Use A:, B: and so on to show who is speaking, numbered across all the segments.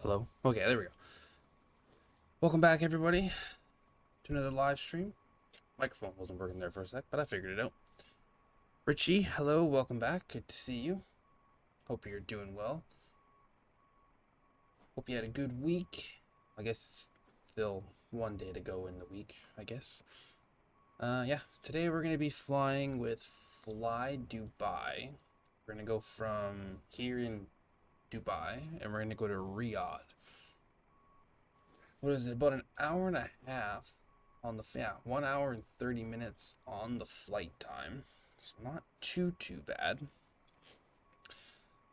A: Hello? Okay, there we go. Welcome back, everybody, to another live stream. Microphone wasn't working there for a sec, but I figured it out. Richie, hello, welcome back. Good to see you. Hope you're doing well. Hope you had a good week. I guess it's still one day to go in the week, I guess. Yeah, today we're going to be flying with FlyDubai. We're going to go from here in Dubai, and we're going to go to Riyadh. What is it? About an hour and a half on the 1 hour and 30 minutes on the flight time. It's not too bad.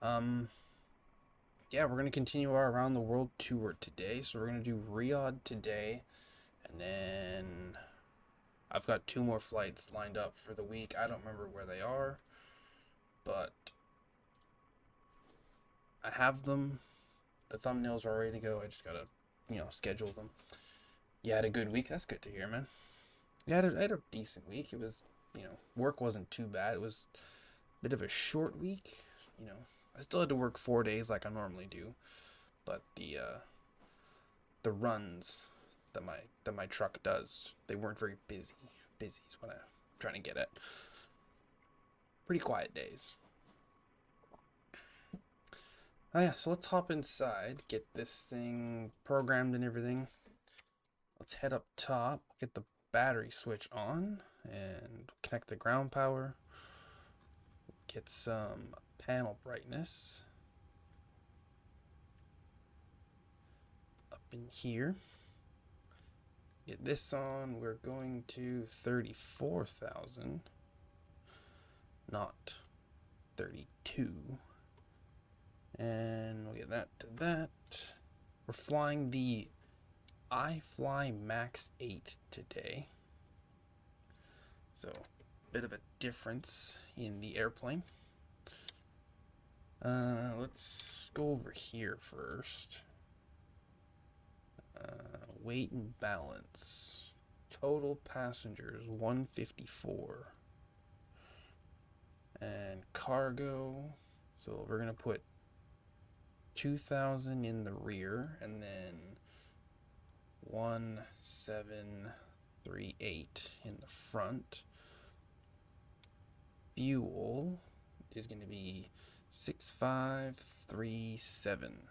A: Yeah, we're gonna continue our around the world tour today. So we're gonna do Riyadh today, and then I've got 2 more flights lined up for the week. I don't remember where they are, but I have them. The thumbnails are ready to go. I just gotta, schedule them. You had a good week? That's good to hear, man. Yeah, I had a decent week. It was, work wasn't too bad. It was a bit of a short week. I still had to work 4 days like I normally do, but the runs that my truck does, they weren't very busy. Busy is what I'm trying to get at. Pretty quiet days. Oh yeah, so let's hop inside, get this thing programmed and everything. Let's head up top, get the battery switch on, and connect the ground power. Get some panel brightness up in here. Get this on. We're going to 34,000, not 32. And that to that. We're flying the iFly Max 8 today. So, bit of a difference in the airplane. Let's go over here first. Weight and balance. Total passengers 154. And cargo, so we're gonna put 2,000 in the rear and then 1,738 in the front. Fuel is going to be 6,537.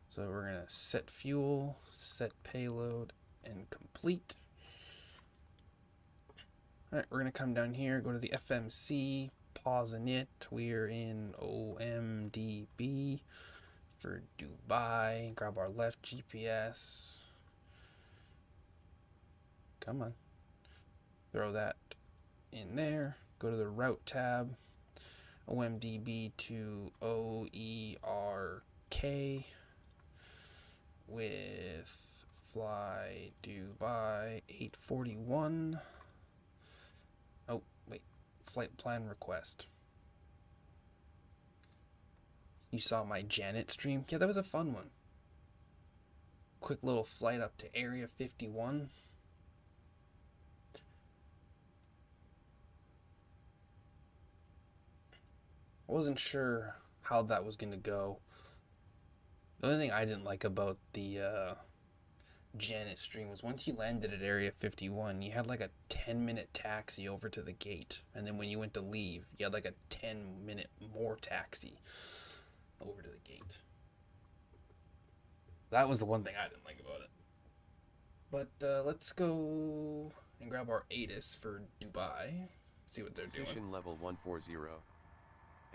A: So we're going to set fuel, set payload, and complete. Alright, we're going to come down here, go to the FMC, pause init. We're in OMDB for Dubai. Grab our left GPS. Come on. Throw that in there. Go to the route tab. OMDB to OERK with FlyDubai 841. Oh, wait. Flight plan request. You saw my Janet stream? Yeah, that was a fun one. Quick little flight up to Area 51. I wasn't sure how that was going to go. The only thing I didn't like about the Janet stream was once you landed at Area 51, you had like a 10-minute taxi over to the gate. And then when you went to leave, you had like a 10-minute more taxi over to the gate. That was the one thing I didn't like about it. But let's go and grab our ATIS for Dubai. See what they're doing.
B: Position level 140.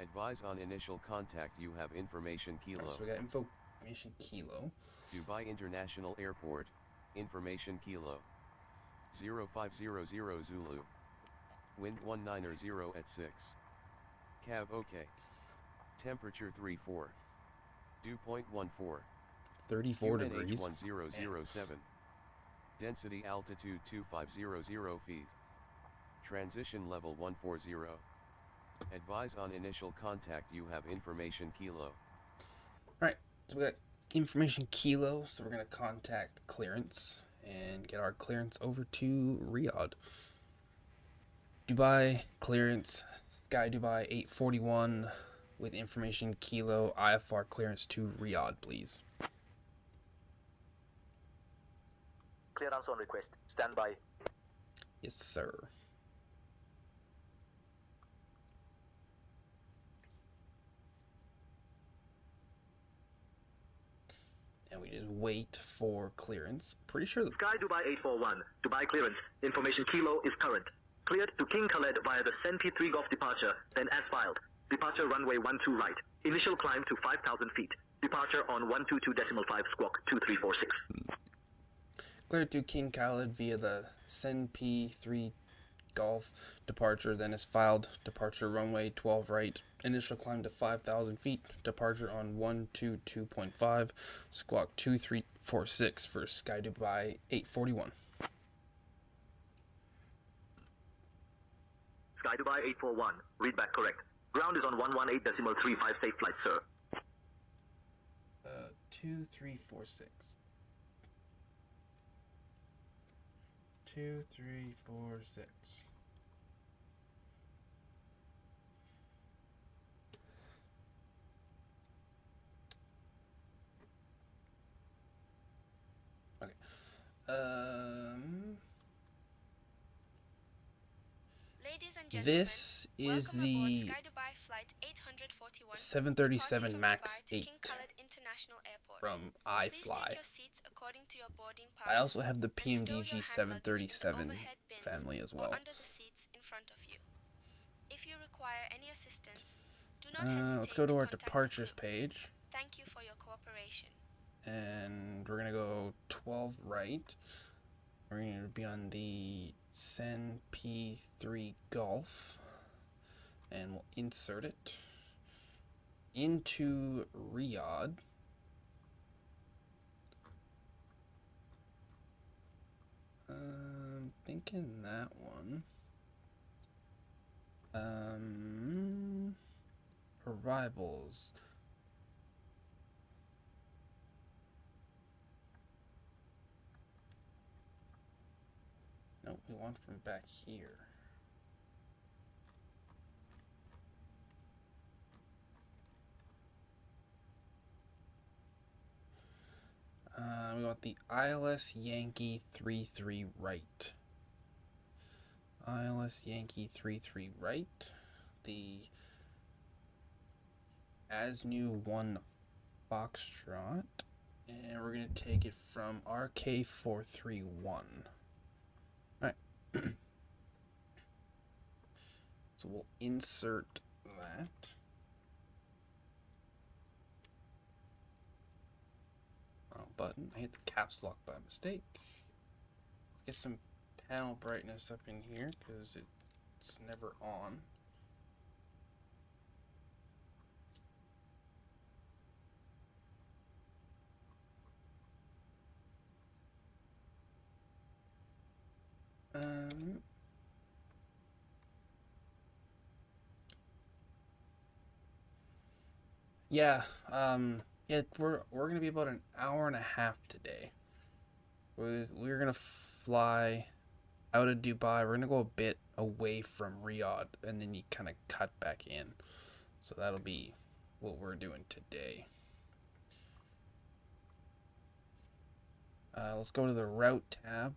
B: Advise on initial contact. You have information kilo.
A: Right, so we got information kilo.
B: Dubai International Airport. Information kilo. 0500 Zulu. Wind 190 at 6. Cav OK. Temperature 34. Dew point 14.
A: 34 degrees.
B: 1007. Density altitude 2500 feet. Transition level 140. Advise on initial contact. You have information kilo.
A: Alright, so we got information kilo, so we're going to contact clearance and get our clearance over to Riyadh. Dubai clearance, Sky Dubai 841 with information kilo, IFR clearance to Riyadh, please.
C: Clearance on request. Stand by.
A: Yes, sir. And we just wait for clearance. Pretty sure the
C: Sky Dubai 841. Dubai clearance. Information kilo is current. Cleared to King Khaled via the Sen P3 Golf departure, then as filed. Departure runway 12 right. Initial climb to 5,000 feet. Departure on 122.5 squawk 2346.
A: cleared to King Khaled via the Sen P3 Golf departure, then is filed. Departure runway 12 right. Initial climb to 5,000 feet. Departure on 122.5 squawk 2346 for Sky Dubai 841.
C: Sky Dubai 841. Read back correct. Ground is on 118.35 safe flight, sir.
A: 2346. 2346. Okay.
D: Ladies and gentlemen,
A: This is
D: welcome aboard
A: the
D: Sky Dubai flight 841
A: 737
D: departing from
A: Max
D: Dubai to
A: 8
D: King Khaled International Airport.
A: from
D: Please
A: iFly.
D: take your seats according to your boarding
A: I also
D: passes
A: have the
D: and stow your
A: PMDG
D: hand luggage in
A: 737
D: overhead bins
A: family as
D: or
A: well.
D: under the seats in front of you. If you require any assistance, do not hesitate
A: Let's go to our
D: contact the
A: departures
D: crew.
A: page,
D: Thank you for your cooperation.
A: and we're gonna go 12 right. We're gonna be on the Sen P3 Golf, and we'll insert it. into Riyadh. I'm thinking that one. Arrivals. No, we want from back here. We want the ILS Yankee 33 right. ILS Yankee 33 right. The as new 1 Foxtrot. And we're going to take it from RK431. Alright. So we'll insert that. Wrong button. I hit the caps lock by mistake. Let's get some panel brightness up in here because it's never on. Yeah, we're gonna be about an hour and a half today. We're gonna fly out of Dubai. We're gonna go a bit away from Riyadh, and then you kind of cut back in. So that'll be what we're doing today. Let's go to the route tab.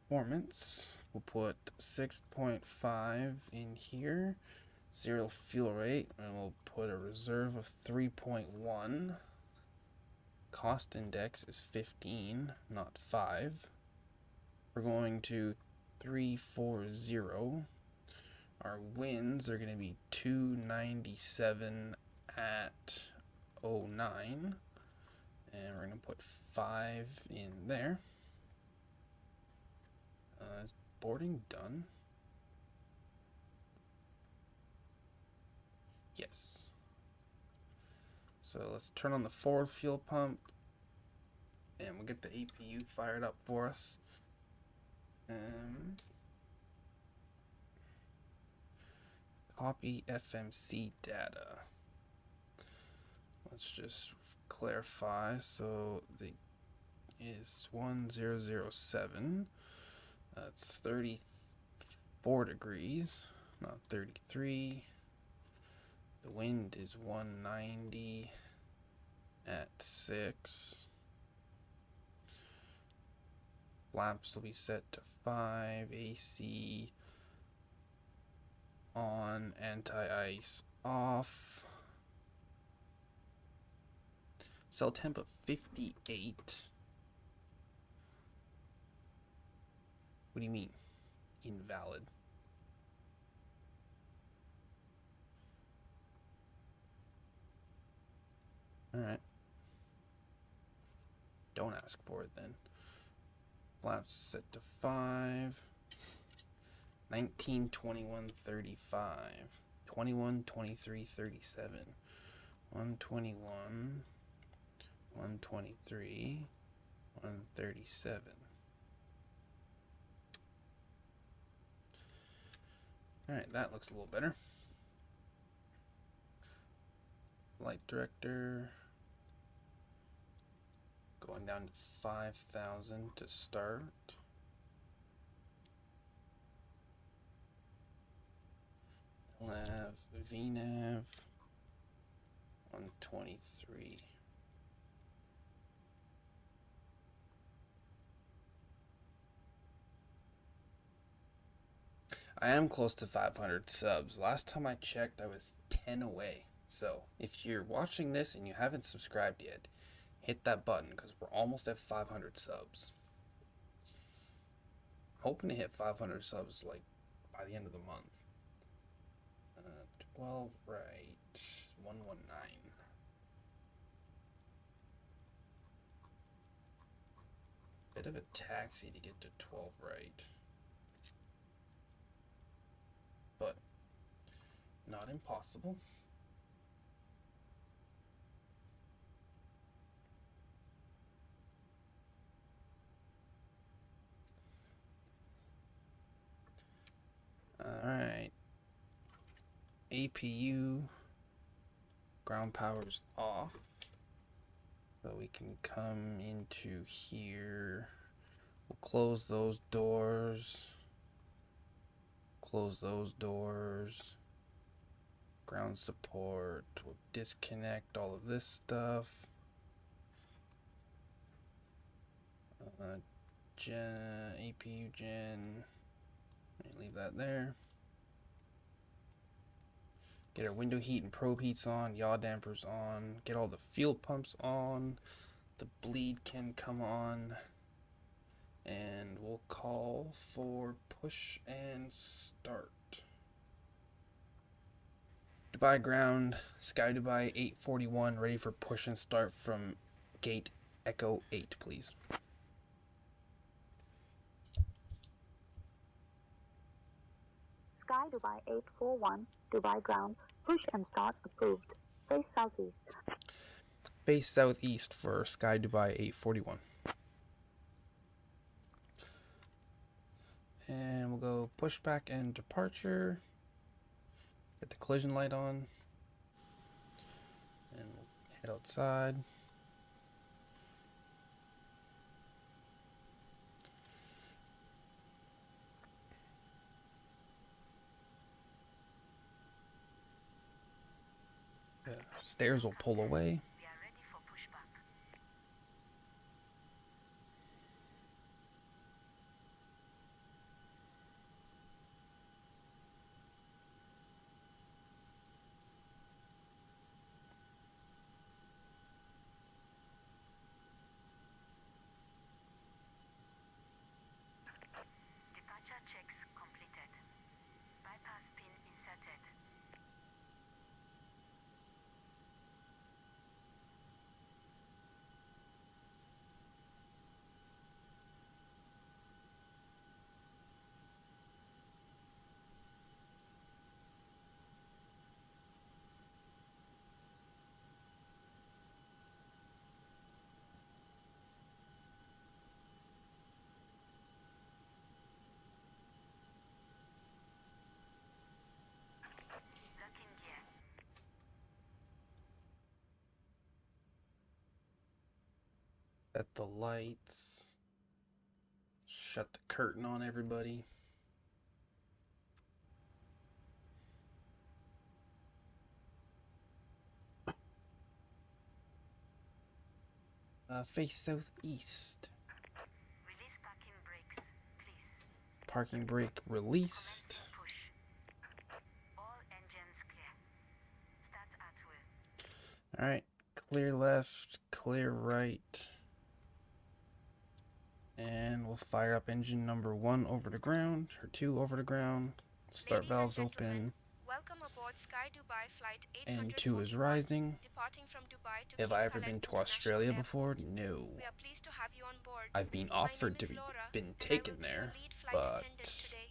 A: Performance. We'll put 6.5 in here. 0 fuel rate, and we'll put a reserve of 3.1. Cost index is 15, not 5. We're going to 340. Our winds are going to be 297 at 09. And we're going to put 5 in there. Is boarding done? Yes. So let's turn on the forward fuel pump. And we'll get the APU fired up for us. Copy FMC data. Let's just clarify. So the is 1007. That's 34 degrees, not 33. The wind is 190 at 6. Flaps will be set to 5. AC on, anti-ice off. Cell temp of 58. What do you mean? Invalid. Alright. Don't ask for it then. Flaps set to 5. 19, 21, 35. 21, 23, 37. 121. 123. 137. Alright, that looks a little better. Light director. Going down to 5,000 to start. Nav, VNav, 123. I am close to 500 subs. Last time I checked, I was 10 away. So if you're watching this and you haven't subscribed yet, hit that button because we're almost at 500 subs. Hoping to hit 500 subs like by the end of the month. 12 right, 119. Bit of a taxi to get to 12 right. But not impossible. APU ground power's off. So we can come into here. We'll close those doors. Close those doors. Ground support. We'll disconnect all of this stuff. APU gen. Leave that there. Get our window heat and probe heats on. Yaw dampers on. Get all the fuel pumps on. The bleed can come on. And we'll call for push and start. Dubai ground, SkyDubai 841, ready for push and start from gate Echo 8, please.
E: SkyDubai 841, Dubai ground, push and start approved. Face southeast.
A: Face southeast for SkyDubai 841. And we'll go pushback and departure. Get the collision light on. And we'll head outside. The stairs will pull away. Set the lights. Shut the curtain on everybody. Face southeast.
E: Release parking brakes, please.
A: Parking brake released.
E: Push. All engines clear. Start at will.
A: Alright, clear left, clear right. And we'll fire up engine number 1 over the ground, or 2 over the ground. Start
D: Ladies
A: valves
D: and gentlemen,
A: open,
D: welcome aboard SkyDubai flight
A: and 2 is
D: 841,
A: rising.
D: departing from Dubai to
A: Have
D: King
A: I ever
D: Khaled
A: been to
D: International
A: Australia
D: Airport.
A: before? No.
D: We are pleased to have you on board.
A: I've been
D: My
A: offered
D: name
A: to
D: is
A: be
D: Laura,
A: been
D: and I
A: taken
D: will be
A: there,
D: your lead flight
A: but
D: attendant today.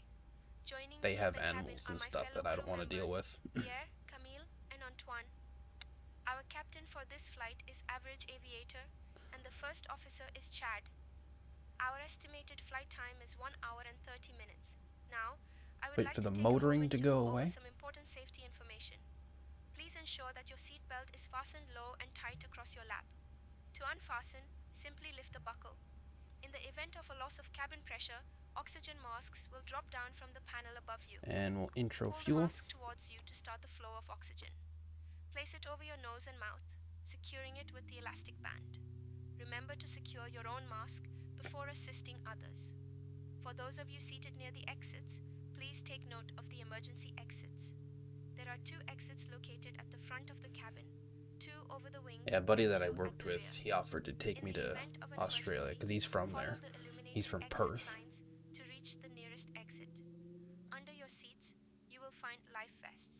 D: Joining
A: they
D: me in
A: have
D: the cabin
A: animals
D: are
A: and
D: my
A: stuff that
D: fellow
A: I don't
D: crew
A: want to deal with.
D: members, Pierre, Camille, and Antoine. Our captain for this flight is Average Aviator, and the first officer is Chad. Our estimated flight time is 1 hour and 30 minutes. Now, I would
A: Wait
D: like
A: for
D: to
A: the
D: take a
A: motoring
D: moment
A: to
D: to
A: go
D: over
A: away.
D: some important safety information. Please ensure that your seatbelt is fastened low and tight across your lap. To unfasten, simply lift the buckle. In the event of a loss of cabin pressure, oxygen masks will drop down from the panel above you.
A: And we'll intro
D: Pull the
A: fuel.
D: mask towards you to start the flow of oxygen. Place it over your nose and mouth, securing it with the elastic band. Remember to secure your own mask before assisting others. For those of you seated near the exits, please take note of the emergency exits. There are 2 exits located at the front of the cabin, 2 over the wings.
A: Yeah, a buddy that I
D: and 2
A: worked
D: at the
A: with,
D: rear.
A: he offered to take
D: In
A: me
D: the
A: to
D: event of an
A: Australia
D: emergency,
A: because he's from
D: follow
A: there.
D: the illuminated
A: He's from
D: exit
A: Perth.
D: signs to reach the nearest exit. Under your seats, you will find life vests.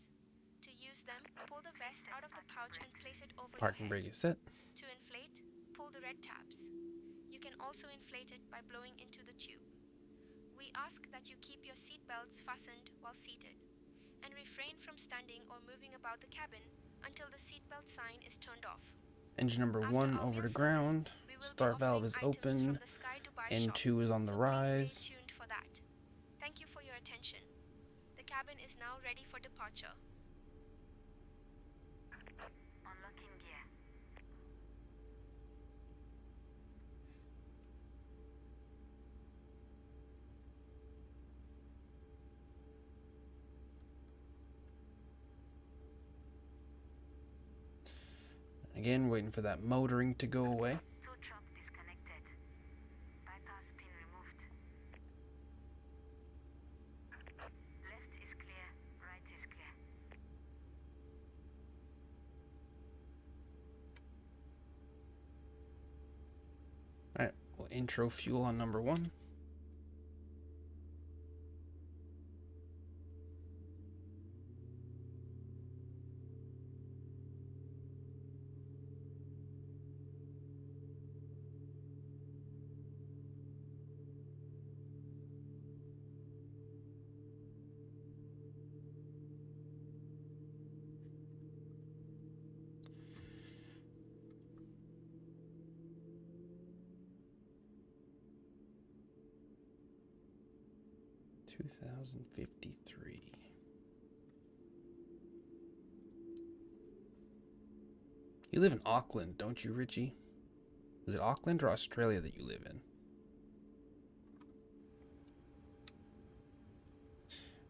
D: To use them, pull the vest out of the pouch and place it over
A: Parking
D: your head.
A: brake is set.
D: To inflate, pull the red tabs. You can also inflate it by blowing into the tube. We ask that you keep your seat belts fastened while seated, and refrain from standing or moving about the cabin until the seatbelt sign is turned off.
A: Engine number
D: After
A: 1
D: our
A: over
D: meal
A: the
D: service,
A: ground.
D: we will be
A: Start valve
D: offering
A: is
D: items
A: open.
D: from the SkyDubai shop,
A: N2 is on the
D: so
A: rise.
D: please stay tuned for that. Thank you for your attention. The cabin is now ready for departure.
A: Again, waiting for that motoring to go away.
E: Two truck disconnected. Bypass pin removed. Left is clear. Right is clear.
A: Alright, we'll intro fuel on number 1. $2,053. You live in Auckland, don't you, Richie? Is it Auckland or Australia that you live in?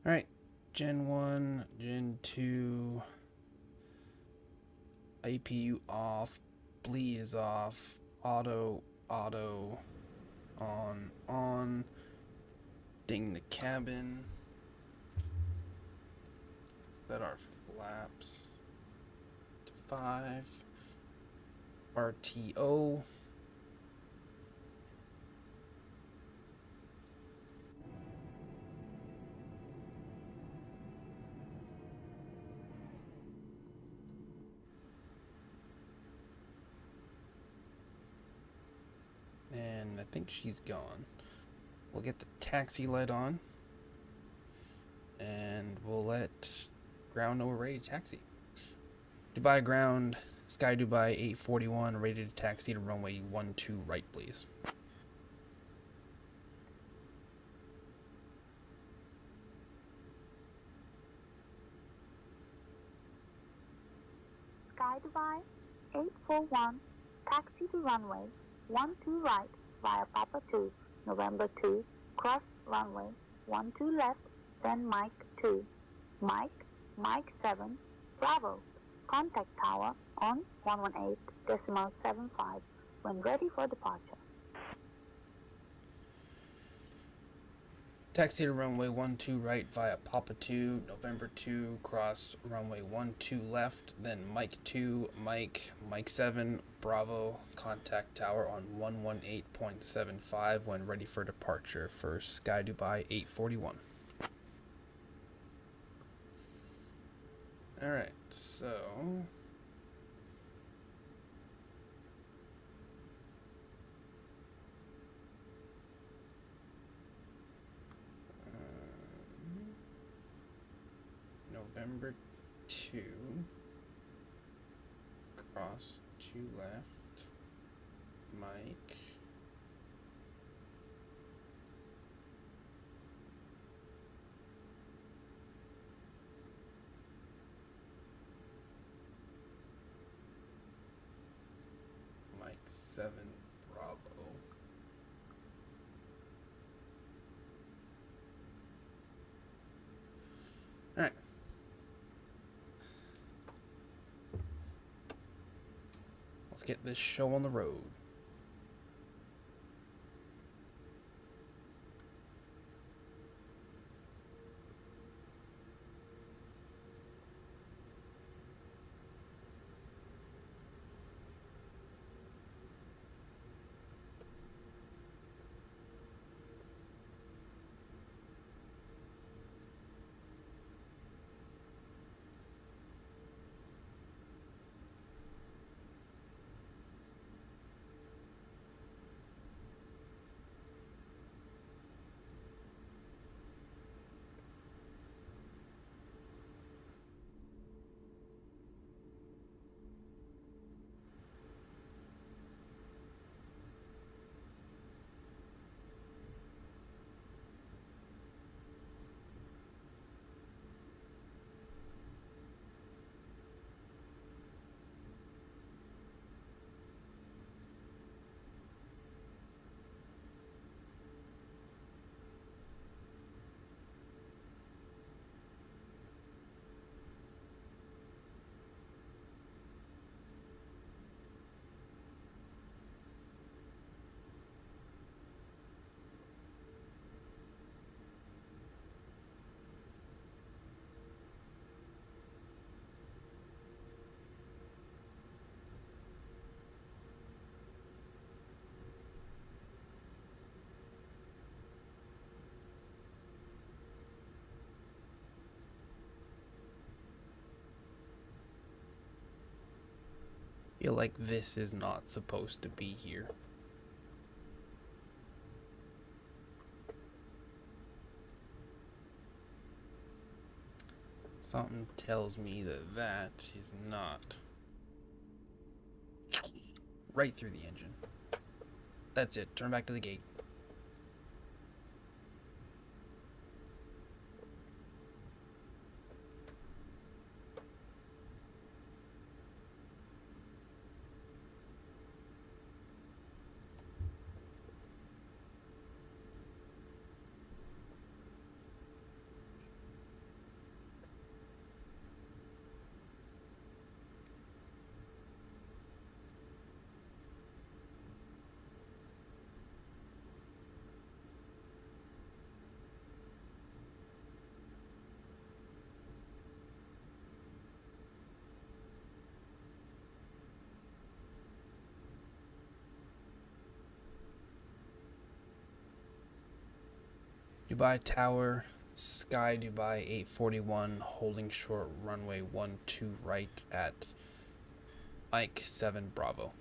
A: Alright, Gen 1, Gen 2, APU off, bleed is off, auto, on, ding the cabin, set our flaps to 5, RTO, and I think she's gone. We'll get the taxi light on, and we'll let ground know we're ready to taxi. Dubai ground, Sky Dubai 841, ready to taxi to runway 12 right, please.
E: Sky Dubai 841, taxi to runway 12 right via Papa 2, November 2, cross runway 12 left, then Mike 2. Mike 7, Bravo. Contact tower on 118.75 when ready for departure.
A: Taxi to runway 12 right via Papa 2, November 2, cross runway 12 left, then Mike 2, Mike 7, Bravo, contact tower on 118.75 when ready for departure for Sky Dubai 841. Alright, so... November 2, cross 2 left, Mike, Mike 7, Bravo. Alright. Let's get this show on the road. Feel like this is not supposed to be here. Something tells me that that is not right through the engine. That's it. Turn back to the gate. Dubai Tower, Sky Dubai 841, holding short runway 12 right at Mike 7 Bravo.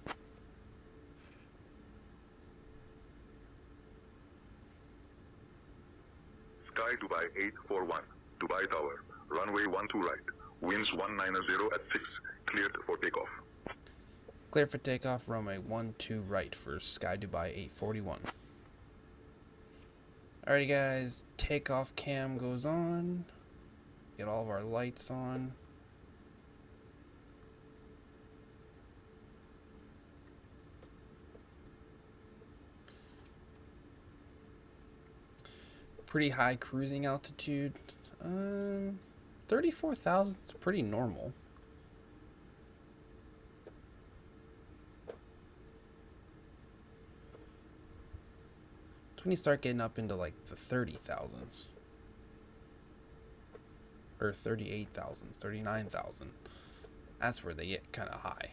F: Sky Dubai 841, Dubai Tower, runway 12 right, winds 190 at 6, cleared for takeoff.
A: Clear for takeoff, runway 12 right for Sky Dubai 841. Alrighty guys, takeoff cam goes on. Get all of our lights on. Pretty high cruising altitude. 34,000 is pretty normal. When you start getting up into like the 30,000s or 38,000, 39,000, that's where they get kind of high.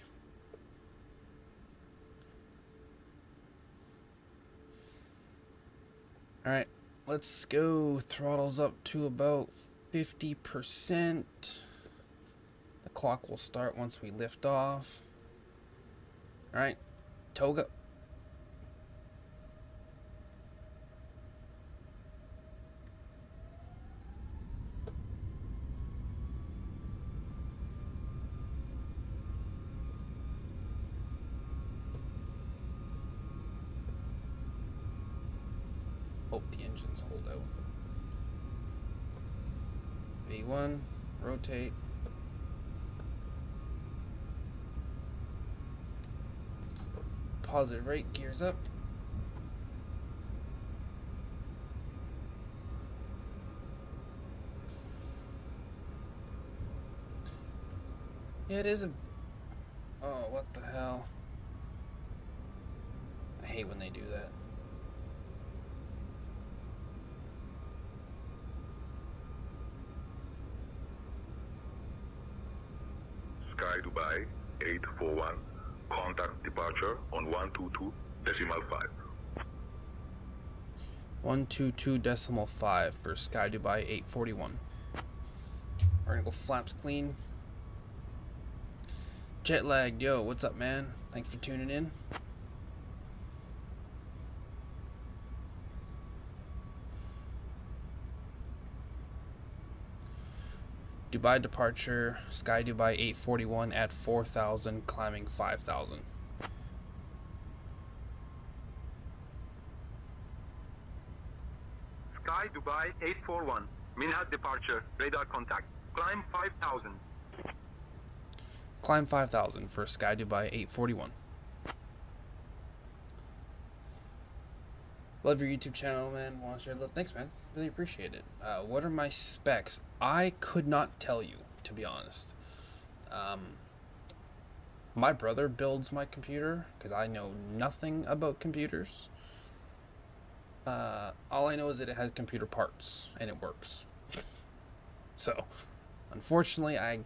A: All right, let's go. Throttles up to about 50%. The clock will start once we lift off. All right, toga. Hope the engines hold out. V1, rotate. Positive rate, gears up. Yeah, it is a... Oh, what the hell? I hate when they do that.
F: Sky Dubai 841, contact departure on 122.5.
A: 122.5 for Sky Dubai 841. We're gonna go flaps clean. Jet lagged, yo, what's up, man? Thanks for tuning in. Dubai departure, Sky Dubai 841 at 4,000, climbing 5,000.
G: Sky Dubai 841, Minhad departure, radar contact, climb 5,000.
A: Climb 5,000 for Sky Dubai 841. Love your YouTube channel, man. Want to share love? Thanks, man. Really appreciate it. What are my specs? I could not tell you, to be honest. My brother builds my computer because I know nothing about computers. All I know is that it has computer parts and it works. So, unfortunately, I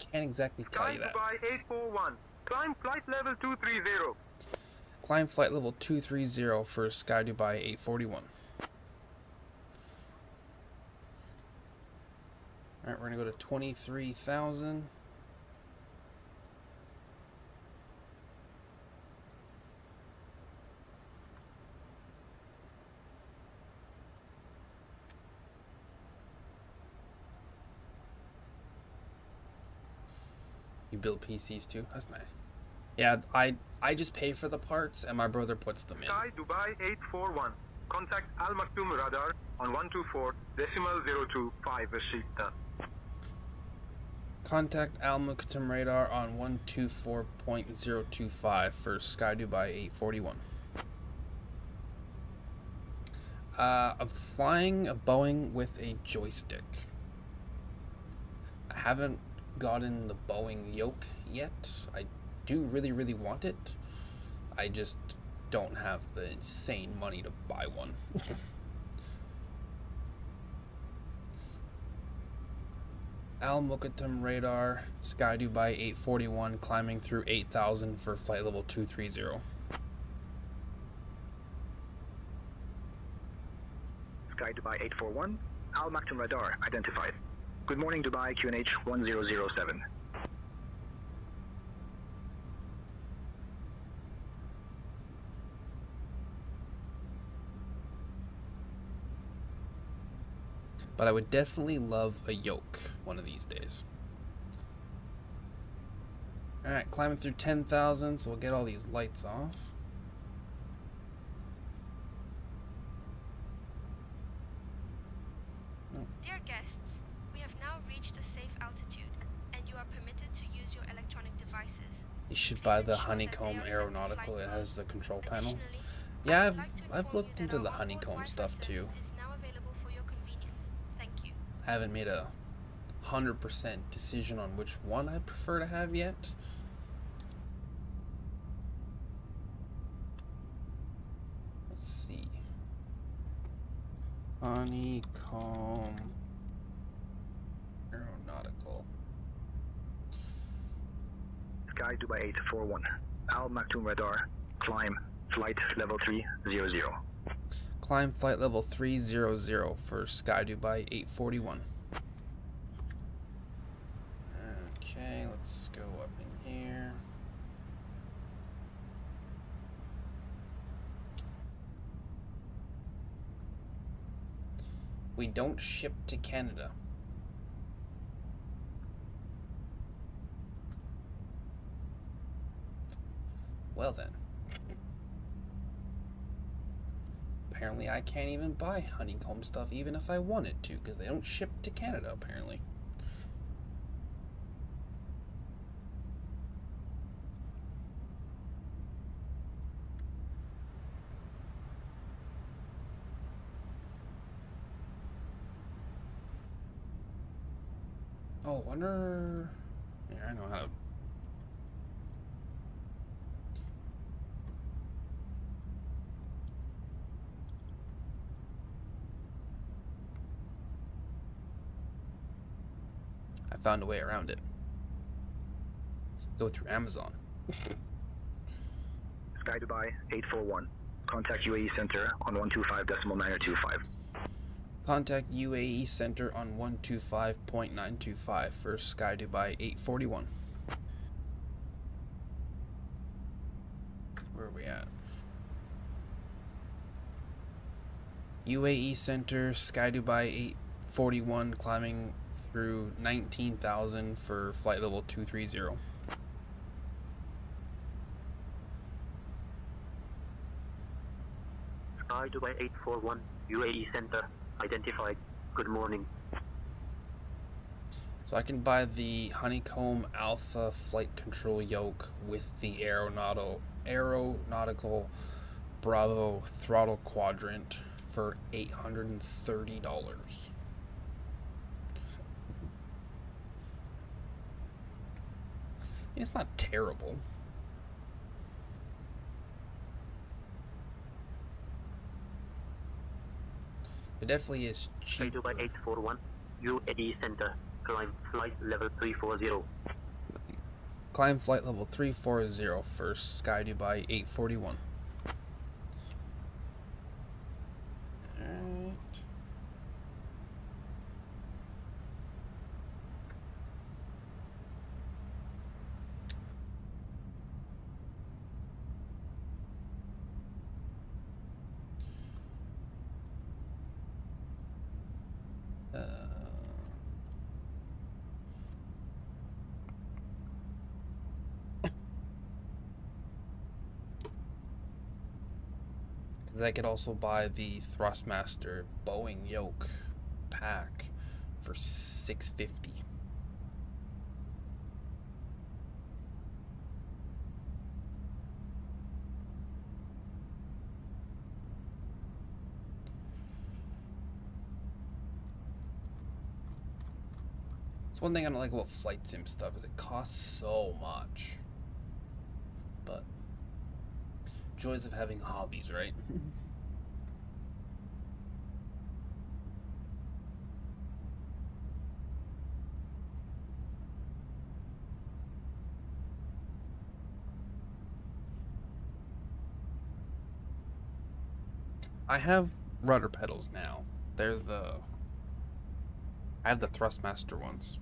A: can't exactly tell you that.
G: Sky Dubai 841, climb flight level 230.
A: Climb flight level 230 for Sky Dubai 841. Alright, we're going to go to 23,000. You build PCs too? That's nice. Yeah, I just pay for the parts and my brother puts them in.
G: Sky Dubai 841. Contact Al Maktoum radar on 124.025 Rashida.
A: Contact Al Maktoum radar on 124.025 for Sky Dubai 841. I'm flying a Boeing with a joystick. I haven't gotten the Boeing yoke yet. I do really want it. I just don't have the insane money to buy one. Al Mukattam radar, Sky Dubai 841, climbing through 8,000 for flight level 230.
C: Sky Dubai 841, Al Maktoum radar identified. Good morning, Dubai QNH 1007.
A: But I would definitely love a yoke one of these days. Alright, climbing through 10,000, so we'll get all these lights off.
D: Dear guests, we have now reached a safe altitude, and you are permitted to use your electronic devices.
A: You should
D: Please
A: buy the
D: ensure that
A: honeycomb
D: they are set to
A: aeronautical.
D: flight
A: It
D: mode.
A: has the control panel.
D: Additionally,
A: Yeah,
D: I'd like to
A: I've
D: inform
A: looked
D: you
A: into
D: that
A: the
D: our
A: honeycomb
D: onboard
A: stuff
D: Wi-Fi
A: too.
D: service is now available for your convenience. Thank you.
A: I haven't made a 100% decision on which one I prefer to have yet. Let's see. Honeycomb aeronautical.
C: Sky Dubai 841, Al Maktoum radar, climb flight level 300.
A: Climb flight level 300 for Sky Dubai 841. Okay, let's go up in here. We don't ship to Canada. Well then. Apparently I can't even buy honeycomb stuff even if I wanted to, because they don't ship to Canada apparently. Oh, wonder... Yeah, I know how to... I found a way around it. Go through Amazon.
C: Sky Dubai 841, contact UAE Center on 125.925.
A: Contact UAE Center on 125.925 for Sky Dubai 841. Where are we at? UAE Center, Sky Dubai 841, climbing through 19,000 for flight level 230.
C: Sky Dubai 841, UAE Center identified. Good morning.
A: So I can buy the Honeycomb Alpha flight control yoke with the aeronautical Bravo throttle quadrant for $830. It's not terrible. It definitely is cheap.
C: Dubai 841, UAE Center, climb flight level 340.
A: Climb flight level 340 for Sky Dubai 841. Alright. I could also buy the Thrustmaster Boeing yoke pack for $650. It's one thing I don't like about flight sim stuff is it costs so much. But joys of having hobbies, right? I have rudder pedals now. I have the Thrustmaster ones.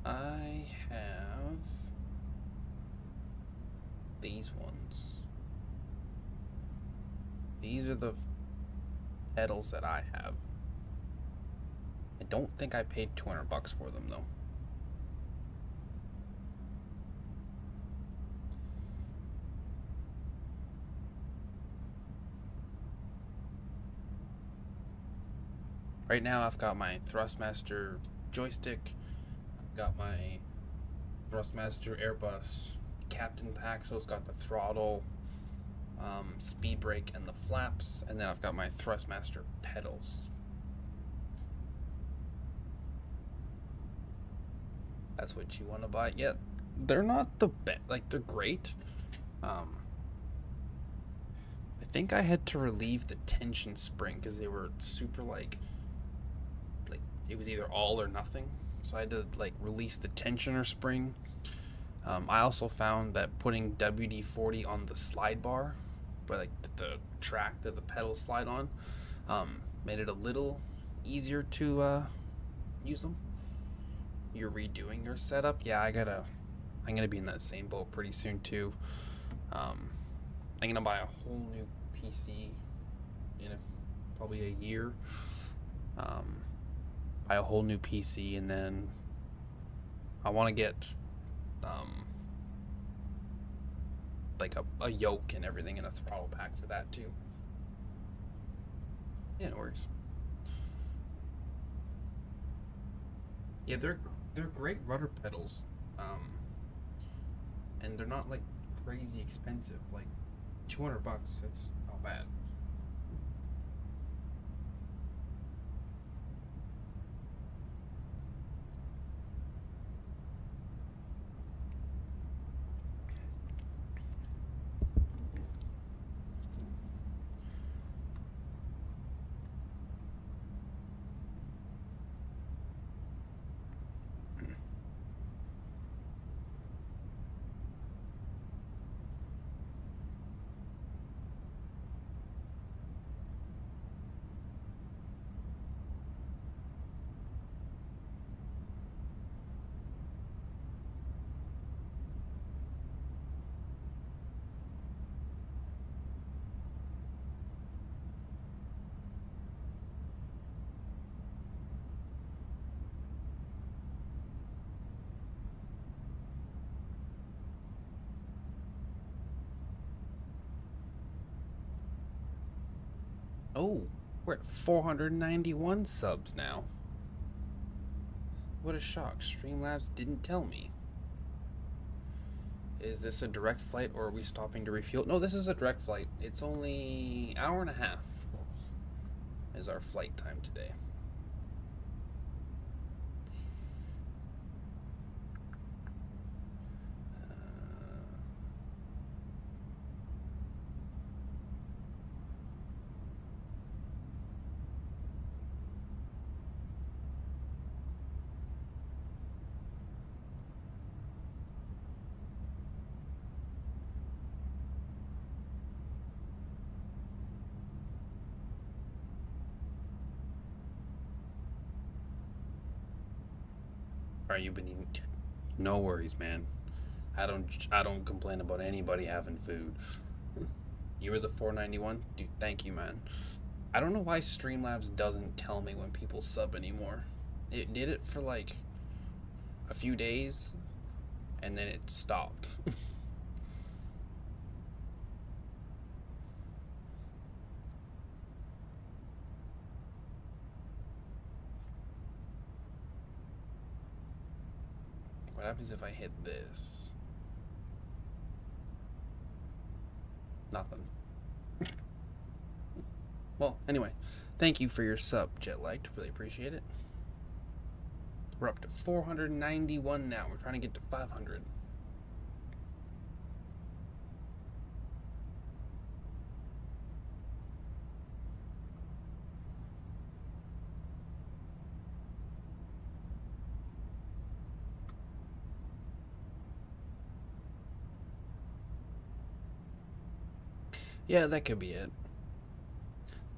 A: I have these ones. These are the pedals that I have. I don't think I paid $200 for them though. Right now I've got my Thrustmaster joystick, I've got my Thrustmaster Airbus Captain pack, so it's got the throttle, speed brake, and the flaps, and then I've got my Thrustmaster pedals. That's what you want to buy. Yeah, they're not the best, like they're great. I think I had to relieve the tension spring because they were super like it was either all or nothing. So I had to like release the tensioner spring. I also found that putting WD-40 on the slide bar, but like the track that the pedals slide on, made it a little easier to use them. You're redoing your setup. Yeah, I'm gonna be in that same boat pretty soon too. I'm gonna buy a whole new PC in probably a year. Buy a whole new PC, and then I want to get like a yoke and everything and a throttle pack for that too. Yeah, no worries. Yeah, they're great rudder pedals, and they're not like crazy expensive. Like $200, that's not bad. Oh, we're at 491 subs now. What a shock. Streamlabs didn't tell me. Is this a direct flight or are we stopping to refuel? No, this is a direct flight. It's only an hour and a half is our flight time today. Are you been eating? No worries, man. I don't complain about anybody having food. You were the 491? Dude, thank you, man. I don't know why Streamlabs doesn't tell me when people sub anymore. it did it for like a few days, and then it stopped. What happens if I hit this? Nothing. Well, anyway, thank you for your sub, Jetlagged. Really appreciate it. We're up to 491 now. We're trying to get to 500. Yeah, that could be it.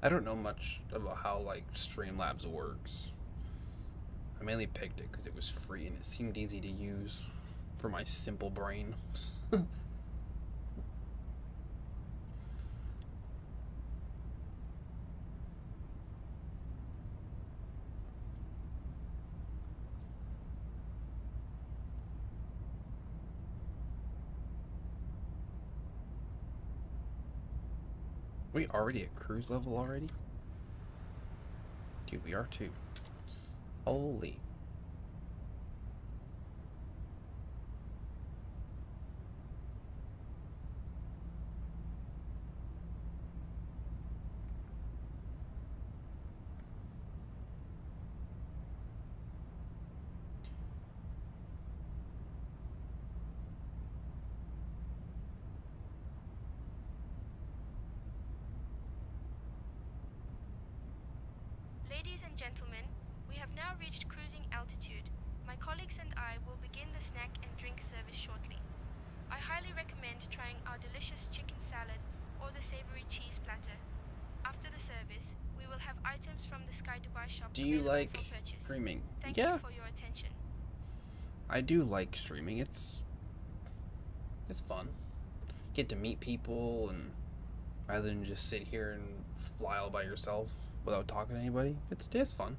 A: I don't know much about how like Streamlabs works. I mainly picked it because it was free and it seemed easy to use for my simple brain. We already at cruise level already? Dude, we are too. Holy.
D: Ladies and gentlemen, we have now reached cruising altitude. My colleagues and I will begin the snack and drink service shortly. I highly recommend trying our delicious chicken salad or the savory cheese platter. After the service, we will have items from the Sky Dubai shop
A: Do you
D: available
A: like
D: for purchase.
A: streaming?
D: Thank
A: Yeah,
D: you for your attention.
A: I do like streaming. It's fun. Get to meet people, and rather than just sit here and fly all by yourself without talking to anybody, it's fun.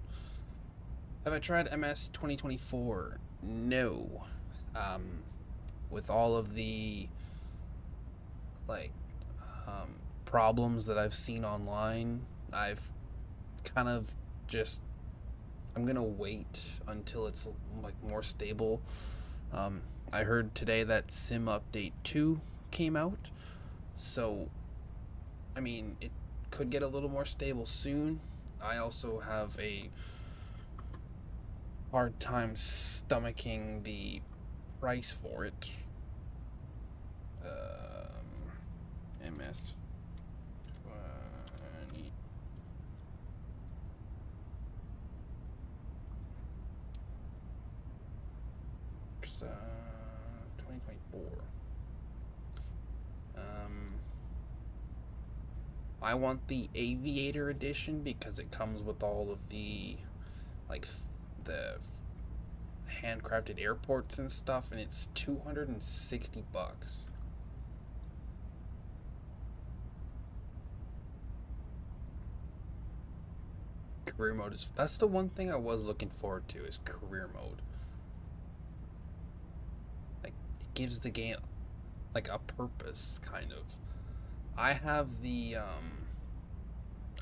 A: Have I tried MS 2024? No. With all of the like problems that I've seen online, I've kind of just, I'm gonna wait until it's like more stable. I heard today that Sim Update 2 came out, so I mean it could get a little more stable soon. I also have a hard time stomaching the price for it. MS 20. It's 2024. I want the Aviator edition because it comes with all of the like the handcrafted airports and stuff, and it's $260. Career mode is, that's the one thing I was looking forward to, is career mode. Like, it gives the game like a purpose, kind of. I have the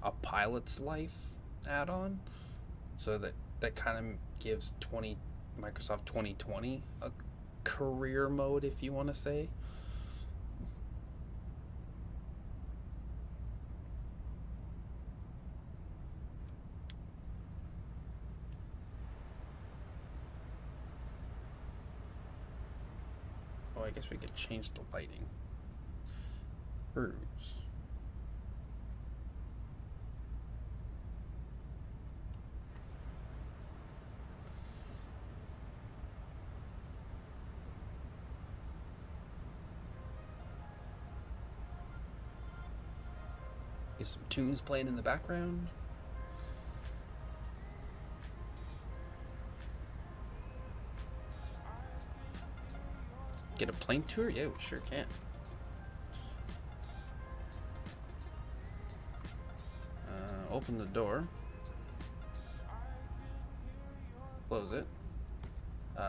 A: a pilot's life add-on, so that kind of gives Microsoft 2020 a career mode, if you want to say. Oh, I guess we could change the lighting. Cruise. Get some tunes playing in the background. Get a plane tour? Yeah, we sure can. Open the door. close it.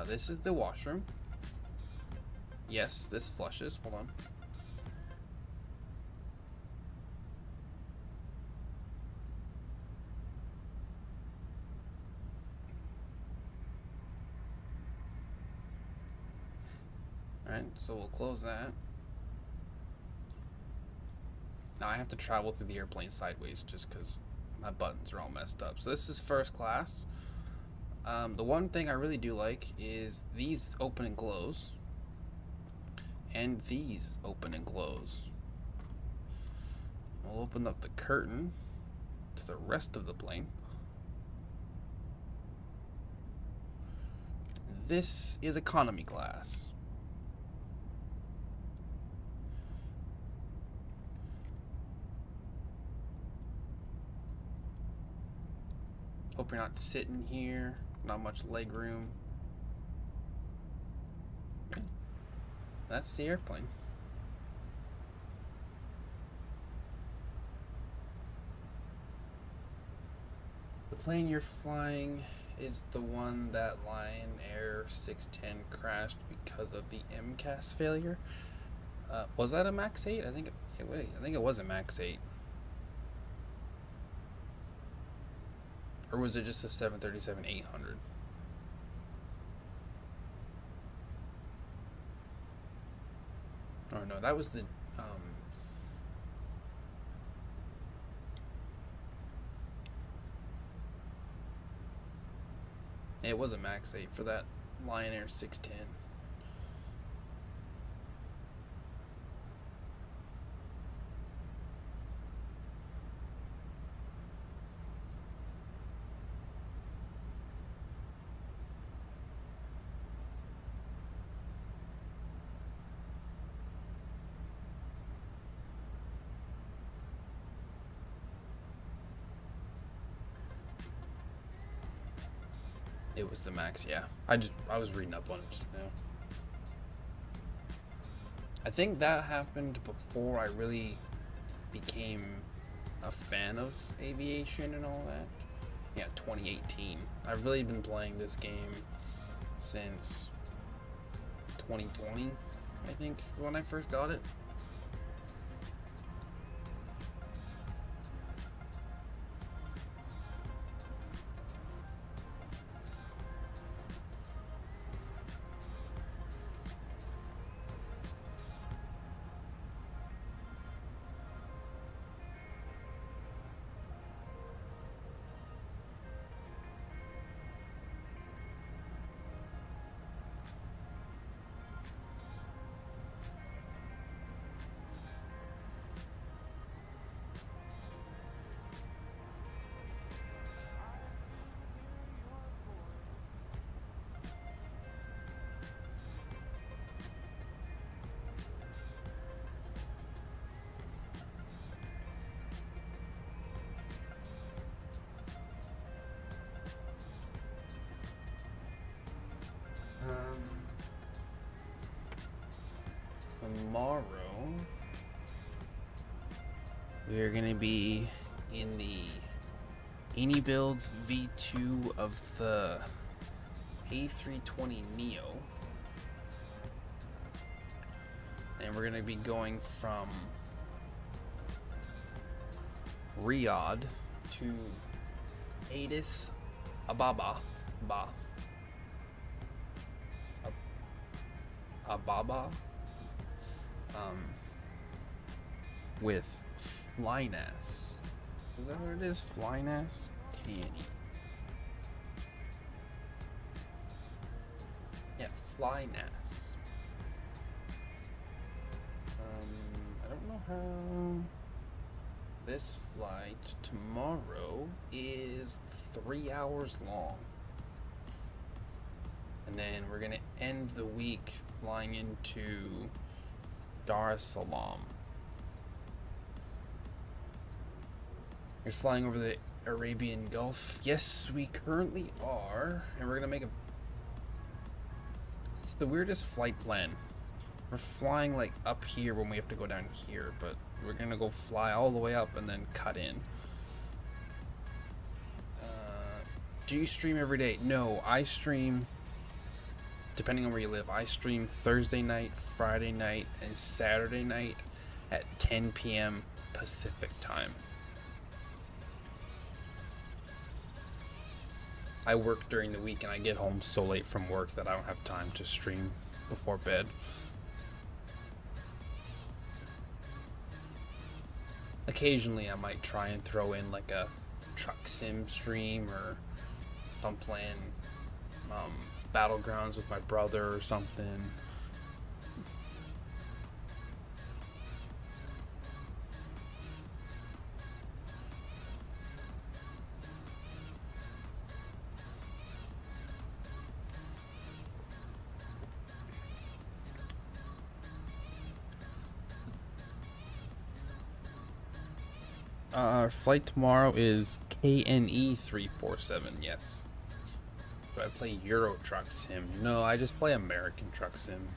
A: This is the washroom. Yes, this flushes. Hold on. Alright, so we'll close that. Now I have to travel through the airplane sideways just because my buttons are all messed up. So this is first class. The one thing I really do like is these open and close. And these open and close. We'll open up the curtain to the rest of the plane. This is economy class. Hope you're not sitting here. Not much leg room. That's the airplane. The plane you're flying is the one that Lion Air 610 crashed because of the MCAS failure. Was that a Max 8? I think it was a Max 8. Or was it just a 737-800? Oh no, that was the it was a Max 8 for that Lion Air 610. It was the Max, yeah. I was reading up on it just now. I think that happened before I really became a fan of aviation and all that. Yeah, 2018. I've really been playing this game since 2020, I think, when I first got it. Tomorrow we're gonna be in the Inibuilds V2 of the A320 Neo, and we're gonna be going from Riyadh to Addis Ababa. With FlyNAS. Is that what it is? FlyNAS? Canny. Yeah, FlyNAS. I don't know how this flight tomorrow is 3 hours long. And then we're gonna end the week flying into Dar es Salaam. You're flying over the Arabian Gulf. Yes, we currently are. And we're gonna it's the weirdest flight plan. We're flying like up here when we have to go down here, but we're gonna go fly all the way up and then cut in. Do you stream every day? No, I stream, depending on where you live, I stream Thursday night, Friday night, and Saturday night at 10 p.m. Pacific time. I work during the week and I get home so late from work that I don't have time to stream before bed. Occasionally I might try and throw in like a truck sim stream, or if I'm playing Battlegrounds with my brother or something. Our flight tomorrow is KNE 347, yes. Do I play Euro Truck Sim? No, I just play American Truck Sim.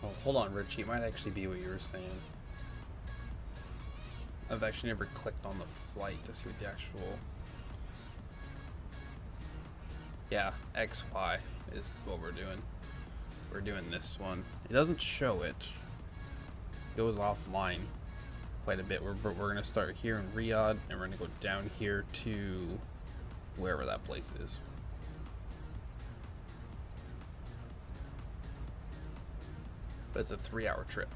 A: Oh, hold on, Richie. It might actually be what you were saying. I've actually never clicked on the flight to see what the actual... Yeah, XY is what we're doing. We're doing this one. It doesn't show it. It goes offline quite a bit. We're going to start here in Riyadh, and we're going to go down here to wherever that place is. But it's a 3-hour trip.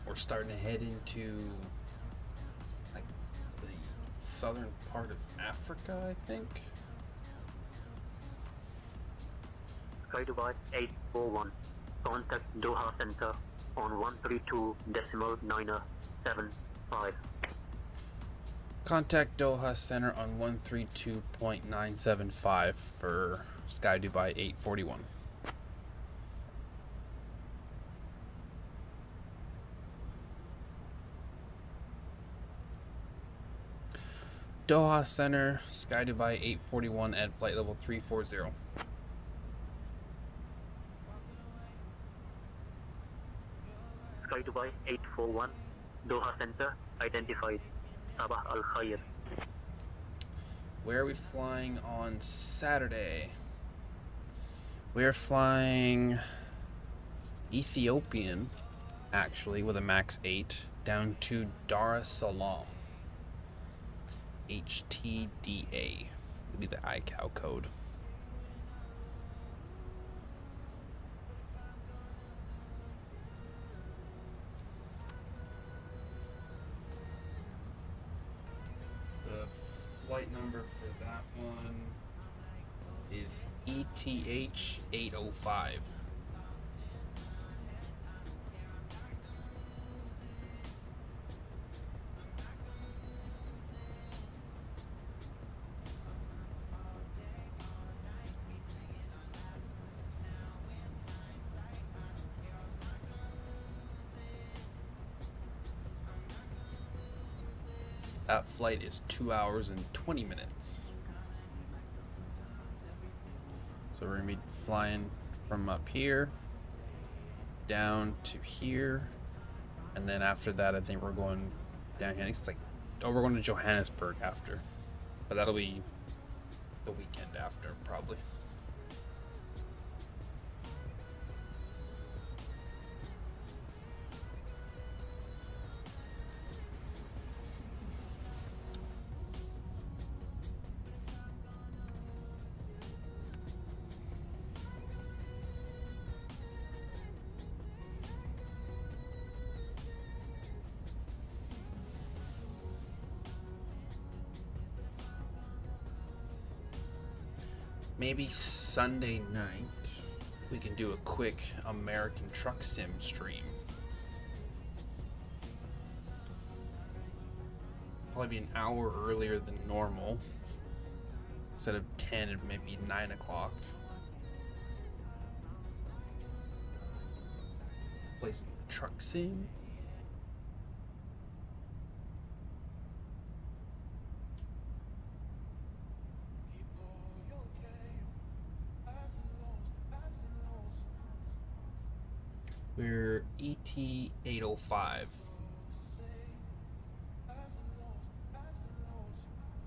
A: We're starting to head into like the southern part of Africa, I think.
C: SkyDubai 841. Contact Doha Center on 132.975.
A: Contact Doha Center on 132.975 for SkyDubai 841. Doha Center, SkyDubai 841 at flight level 340.
C: SkyDubai 841. Doha Center identified. Sabah Al Khair.
A: Where are we flying on Saturday? We're flying Ethiopian, actually, with a max 8, down to Dar es Salaam. HTDA would be the ICAO code. The flight number for that one is ETH 805. That flight is 2 hours and 20 minutes. So we're gonna be flying from up here down to here, and then after that I think we're going down here. I think it's like, oh, we're going to Johannesburg after, but that'll be the weekend after probably. Maybe Sunday night we can do a quick American Truck Sim stream. Probably be an hour earlier than normal. Instead of 10, it may be 9 o'clock. Play some Truck Sim. We're ET805.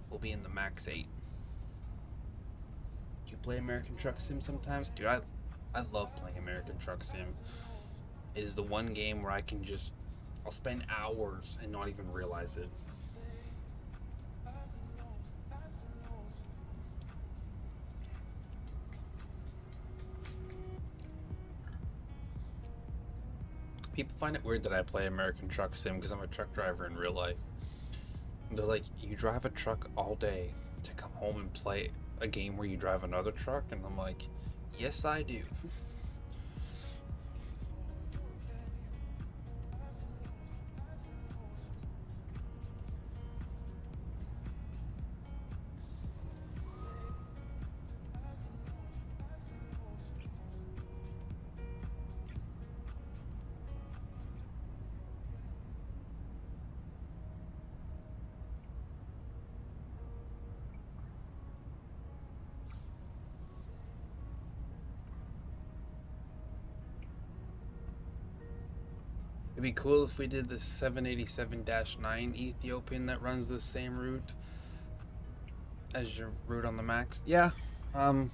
A: We'll be in the Max 8. Do you play American Truck Sim sometimes? Dude, I love playing American Truck Sim. It is the one game where I'll spend hours and not even realize it. People find it weird that I play American Truck Sim because I'm a truck driver in real life. They're like, you drive a truck all day to come home and play a game where you drive another truck? And I'm like, yes, I do. It'd be cool if we did the 787-9 Ethiopian that runs the same route as your route on the Max. Yeah, I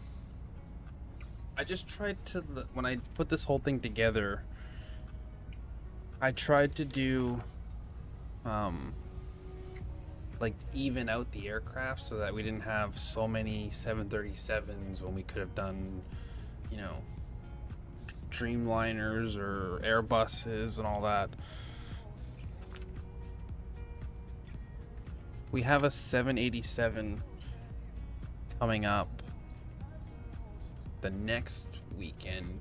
A: just tried to, when I put this whole thing together, I tried to do, like, even out the aircraft so that we didn't have so many 737s when we could have done, you know, Dreamliners or Airbuses and all that. We have a 787 coming up the next weekend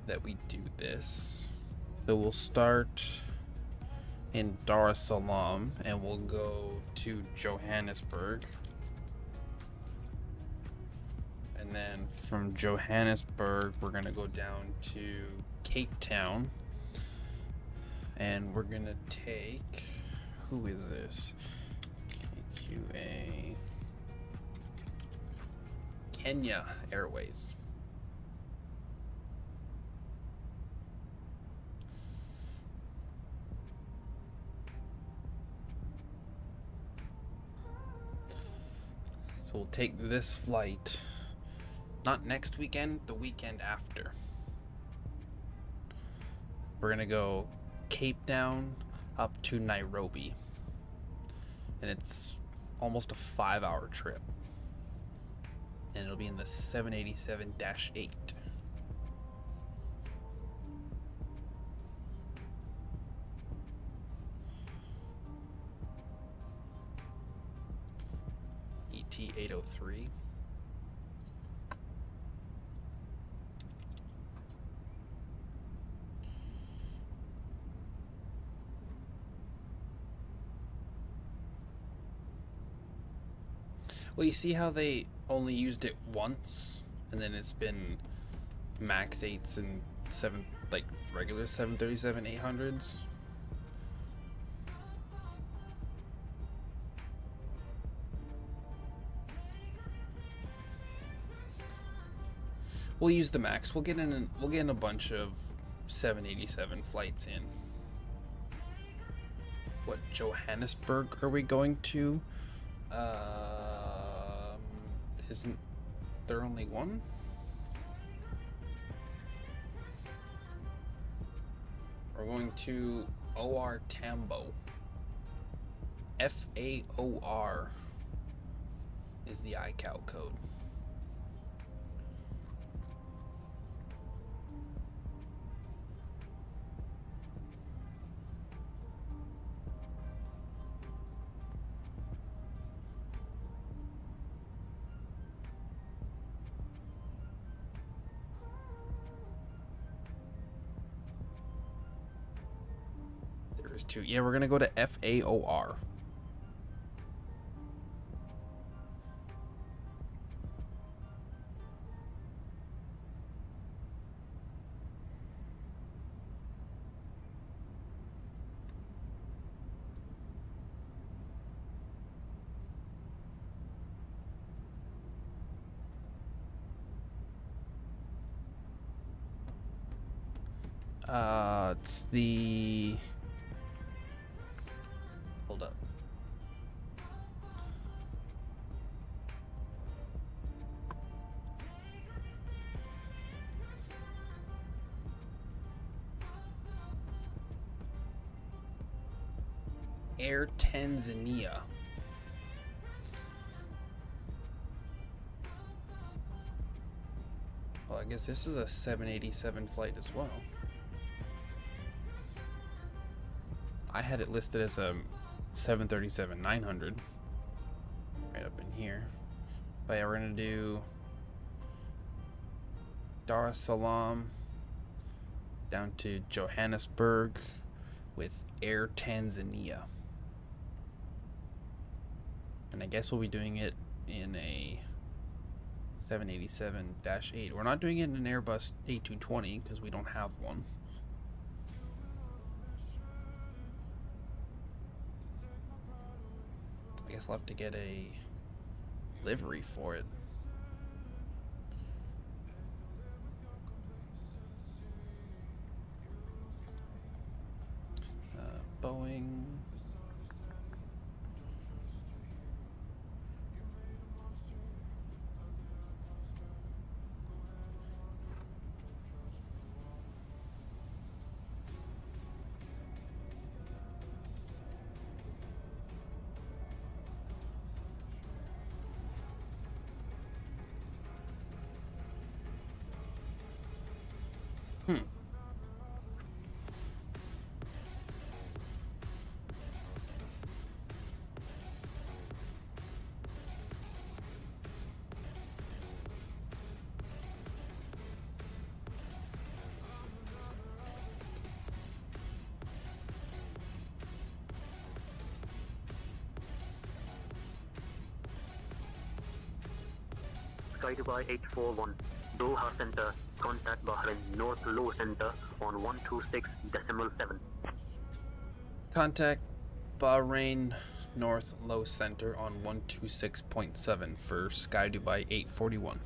A: that we do this. So we'll start in Dar es Salaam and we'll go to Johannesburg. And then from Johannesburg, we're going to go down to Cape Town. And we're going to take... Who is this? KQA... Kenya Airways. So we'll take this flight... Not next weekend, the weekend after. We're gonna go Cape Town up to Nairobi. And it's almost a 5-hour trip. And it'll be in the 787-8. ET803. Well, you see how they only used it once, and then it's been Max 8s and regular 737-800s. We'll use the Max. We'll get in a bunch of 787 flights in. What Johannesburg are we going to? Isn't there only one? We're going to OR Tambo. FAOR is the ICAO code. there's two. Yeah, we're gonna go to FAOR. It's the... Hold up. Air Tanzania. Well, I guess this is a 787 flight as well. I had it listed as a 737-900 right up in here. But yeah, we're gonna do Dar es Salaam down to Johannesburg with Air Tanzania. And I guess we'll be doing it in a 787-8. We're not doing it in an Airbus A320 because we don't have one. I guess I'll have to get a livery for it. Boeing.
C: SkyDubai 841, Doha Center, contact Bahrain North Low Center on 126.7.
A: Contact Bahrain North Low Center on 126.7 for SkyDubai 841.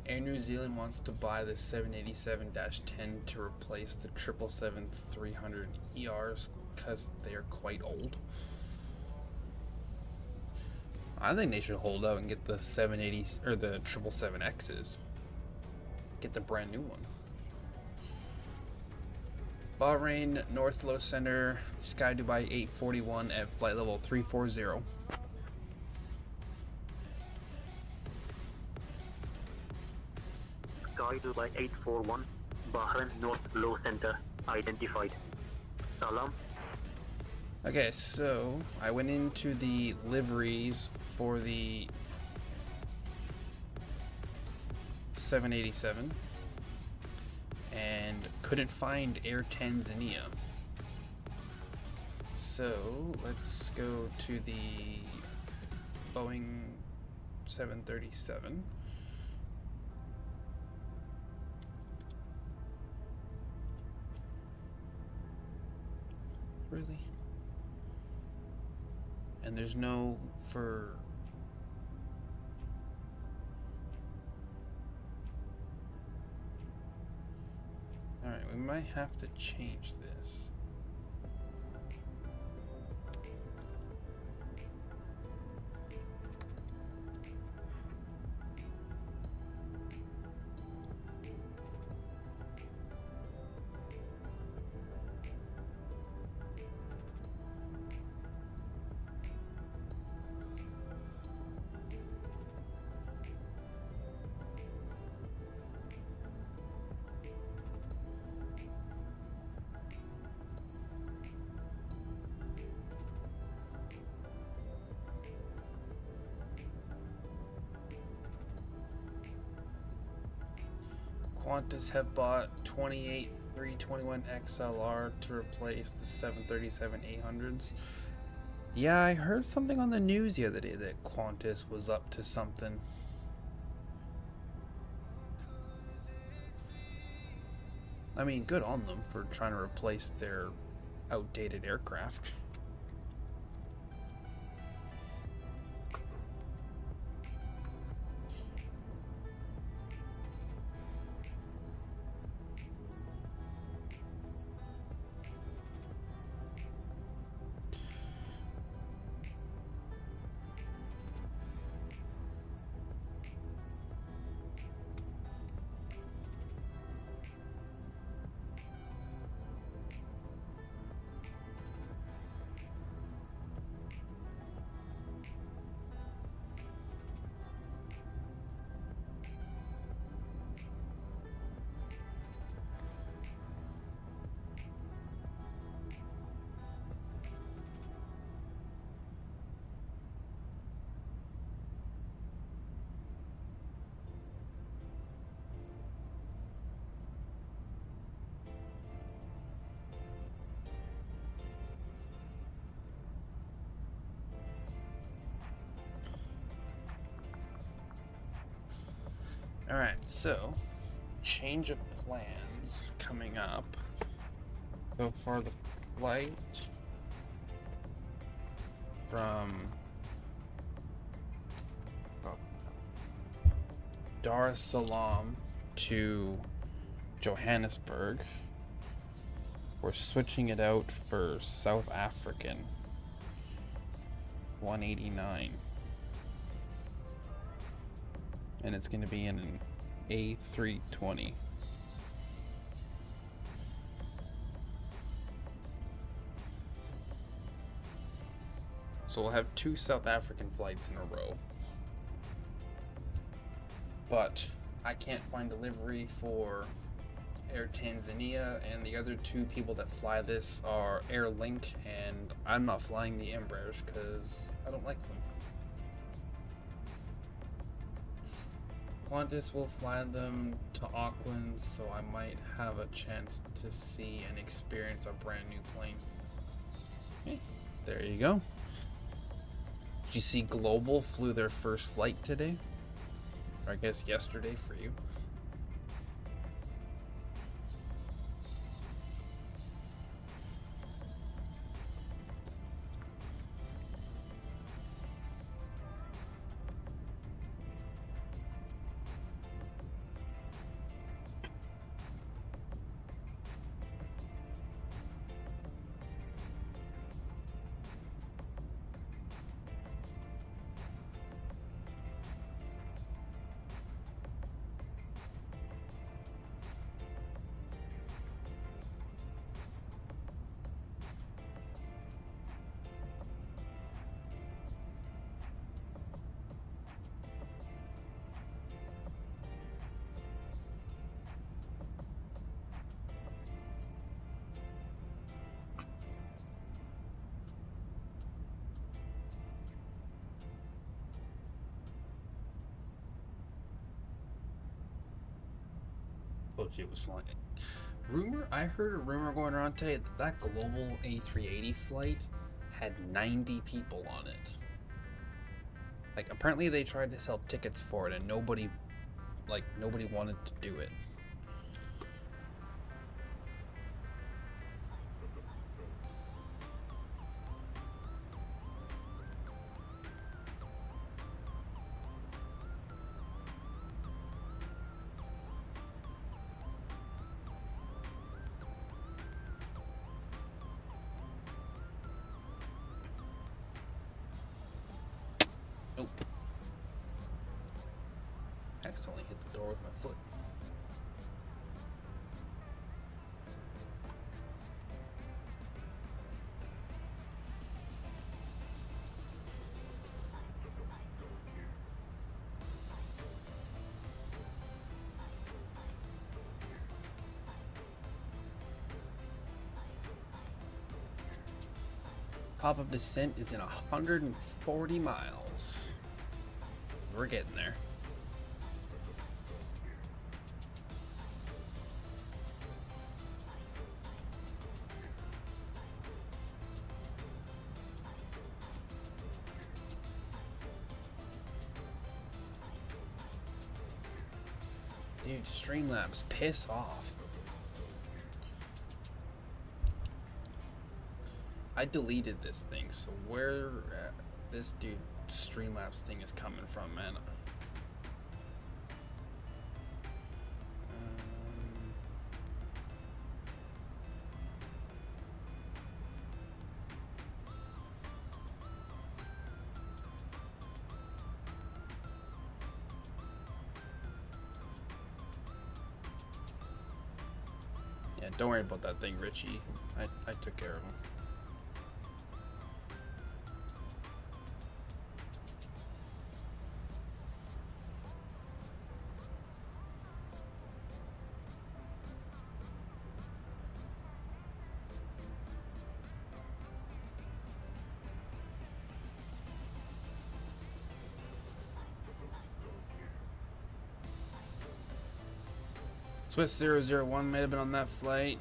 A: Air New Zealand wants to buy the 787-10 to replace the 777-300 ERs because they are quite old. I think they should hold out and get the 780 or the 777Xs. Get the brand new one. Bahrain North Low Center, SkyDubai 841 at flight level 340.
C: SkyDubai 841, Bahrain North Low Center, identified. Salam.
A: Okay, so I went into the liveries for the 787 and couldn't find Air Tanzania. So let's go to the Boeing 737. Really? And there's no for... Alright, we might have to change this. Qantas have bought 28 321 XLR to replace the 737-800s. Yeah, I heard something on the news the other day that Qantas was up to something. I mean, good on them for trying to replace their outdated aircraft. Alright, so change of plans coming up. So for the flight from Dar es Salaam to Johannesburg, we're switching it out for South African 189. And it's going to be in an A320. So we'll have 2 South African flights in a row. But I can't find delivery for Air Tanzania, and the other 2 people that fly this are Air Link, and I'm not flying the Embraers because I don't like them. Qantas will fly them to Auckland, so I might have a chance to see and experience a brand new plane. Okay, there you go. Did you see Global flew their first flight today? Or I guess yesterday for you. Told you it was flying. I heard a rumor going around today that that Global A380 flight had 90 people on it. Like, apparently they tried to sell tickets for it and nobody wanted to do it. Nope. Accidentally hit the door with my foot. Pop-up descent is in 140 miles. We're getting there. Dude, Streamlabs, piss off. I deleted this thing, so where this dude Streamlabs thing is coming from, man. Yeah, don't worry about that thing, Richie. I took care of him. Swiss001 might have been on that flight.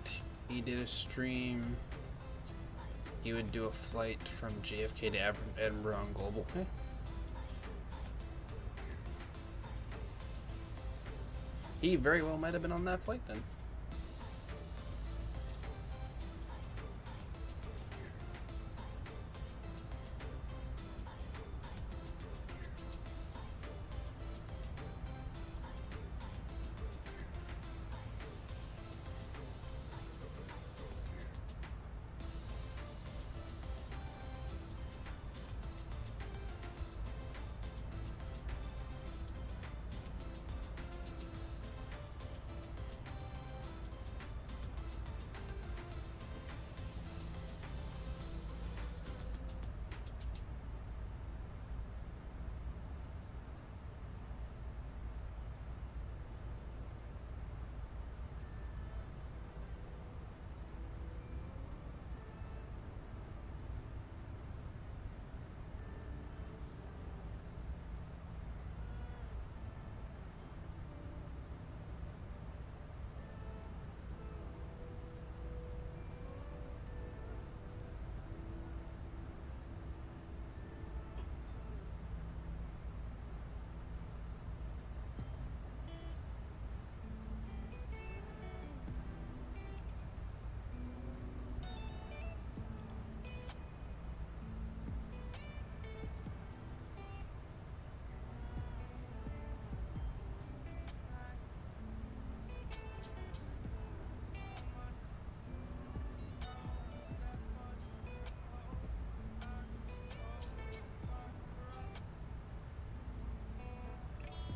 A: He did a stream. He would do a flight from JFK to Edinburgh on Global Pay. He very well might have been on that flight then.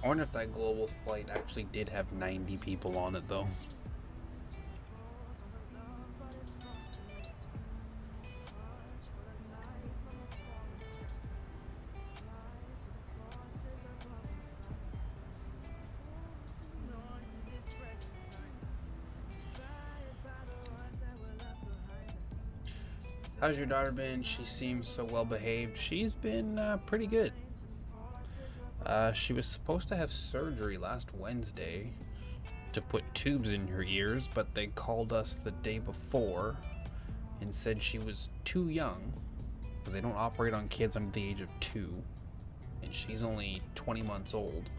A: I wonder if that global flight actually did have 90 people on it though. How's your daughter been? She seems so well behaved. She's been pretty good. She was supposed to have surgery last Wednesday to put tubes in her ears, but they called us the day before and said she was too young because they don't operate on kids under the age of 2, and she's only 20 months old.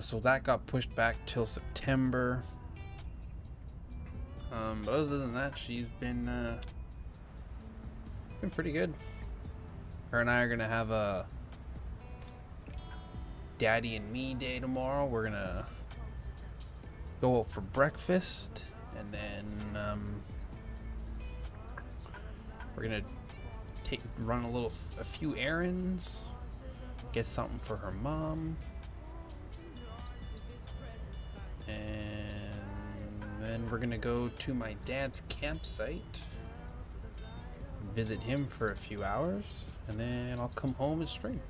A: So that got pushed back till September. But other than that, she's been pretty good. Her and I are gonna have a Daddy and me day tomorrow. We're gonna go out for breakfast, and then we're gonna run a few errands, get something for her mom, and then we're gonna go to my dad's campsite, visit him for a few hours, and then I'll come home and stream.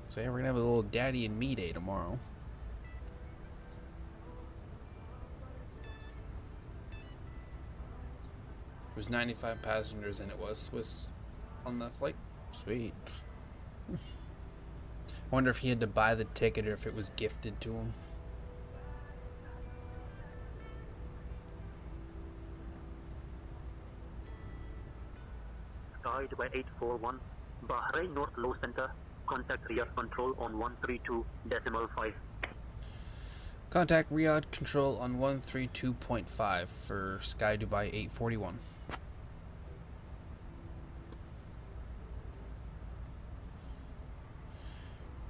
A: So yeah, we're gonna have a little daddy and me day tomorrow. It was 95 passengers and it was Swiss on that flight. Sweet. I wonder if he had to buy the ticket or if it was gifted to him.
C: Sky Dubai 841, Bahrain North Low Center. Contact Riyadh Control on 132.5.
A: Contact Riyadh Control on 132.5 for Sky Dubai 841.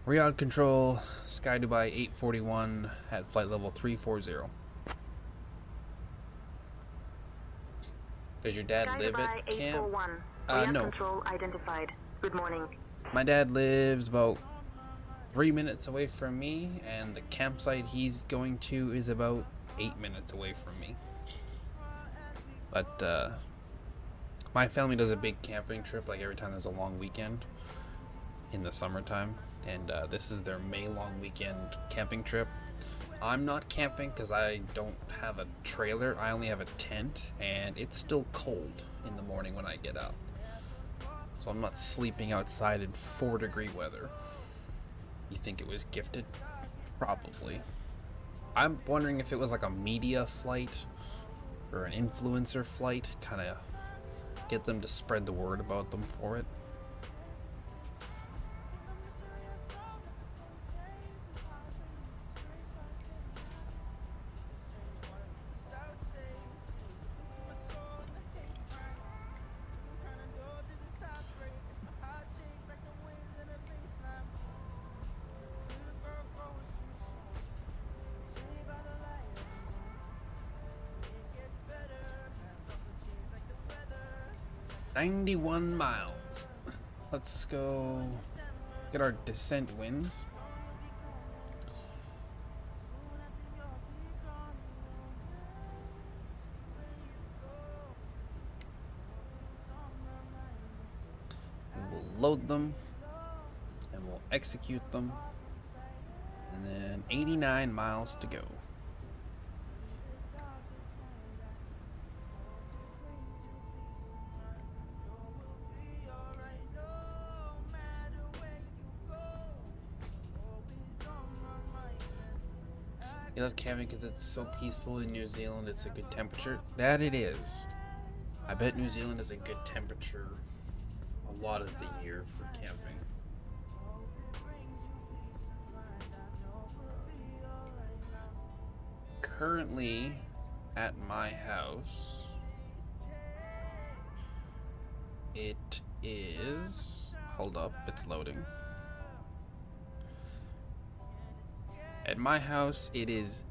A: Riyadh Control, Sky Dubai 841 at flight level 340. Does your dad
H: Sky
A: live
H: Dubai
A: at camp?
H: 841. Riyadh
A: No.
H: Control identified. Good morning.
A: My dad lives about 3 minutes away from me, and the campsite he's going to is about 8 minutes away from me. But my family does a big camping trip like every time there's a long weekend in the summertime, and this is their May long weekend camping trip. I'm not camping because I don't have a trailer. I only have a tent, and it's still cold in the morning when I get up. So I'm not sleeping outside in 4-degree weather. You think it was gifted? Probably. I'm wondering if it was like a media flight or an influencer flight, kind of get them to spread the word about them for it. "91 miles. Let's go get our descent winds. We will load them and we'll execute them. And then 89 miles to go. You love camping because it's so peaceful in New Zealand. It's a good temperature. That it is. I bet New Zealand is a good temperature a lot of the year for camping. Currently, at my house, it is... Hold up, it's loading. At my house, it is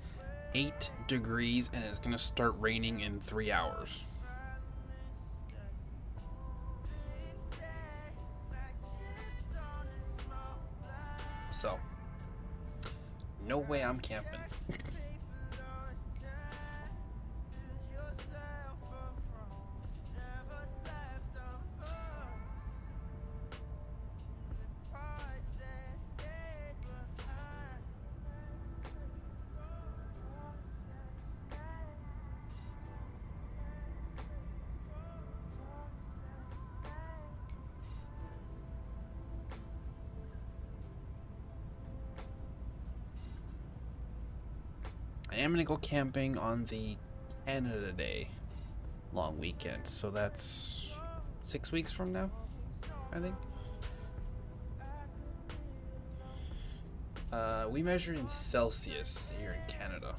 A: 8 degrees and it's gonna start raining in 3 hours. So, no way I'm camping. I am gonna go camping on the Canada Day long weekend, so that's 6 weeks from now, I think. We measure in Celsius here in Canada.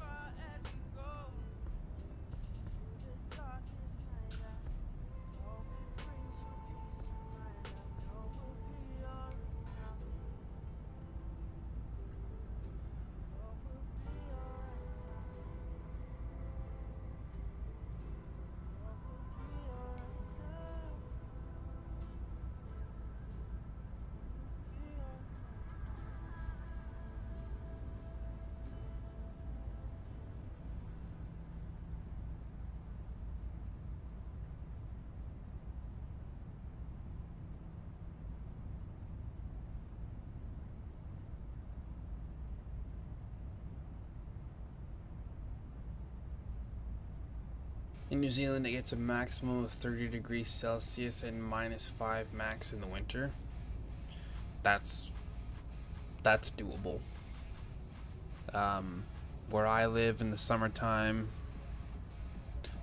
A: In New Zealand, it gets a maximum of 30 degrees Celsius and -5 max in the winter. That's doable. Where I live in the summertime,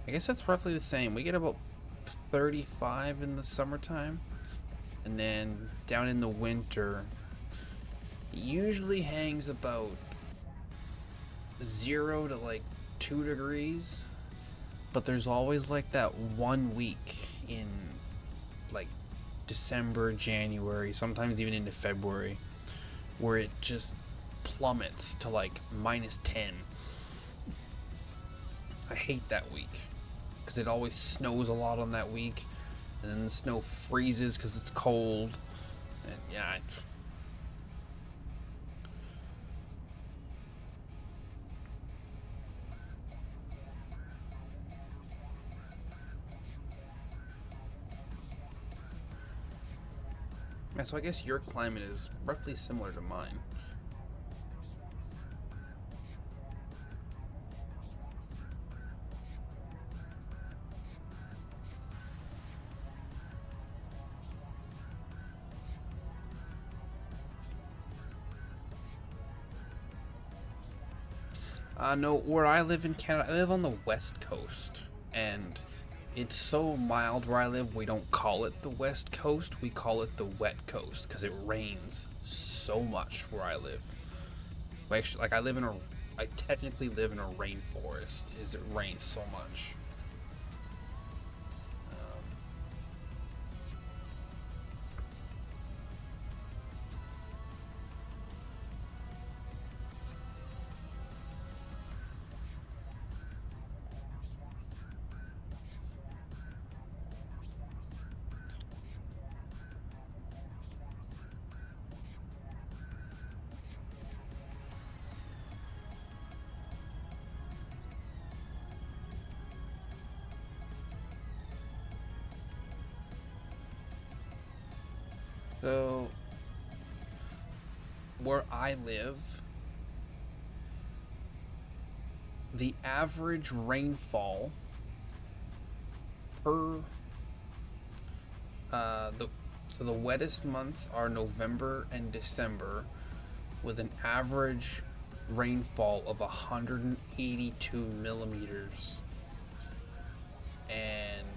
A: I guess that's roughly the same. We get about 35 in the summertime, and then down in the winter, it usually hangs about 0 to like 2 degrees, but there's always like that 1 week in like December, January, sometimes even into February, where it just plummets to like -10. I hate that week because it always snows a lot on that week, and then the snow freezes because it's cold, and yeah. Yeah, so I guess your climate is roughly similar to mine. No, where I live in Canada, I live on the west coast, and it's so mild where I live, we don't call it the west coast, we call it the wet coast, because it rains so much where I live. Actually, like, I technically live in a rainforest, as it rains so much. So, where I live, the average rainfall per so the wettest months are November and December, with an average rainfall of 182 millimeters, and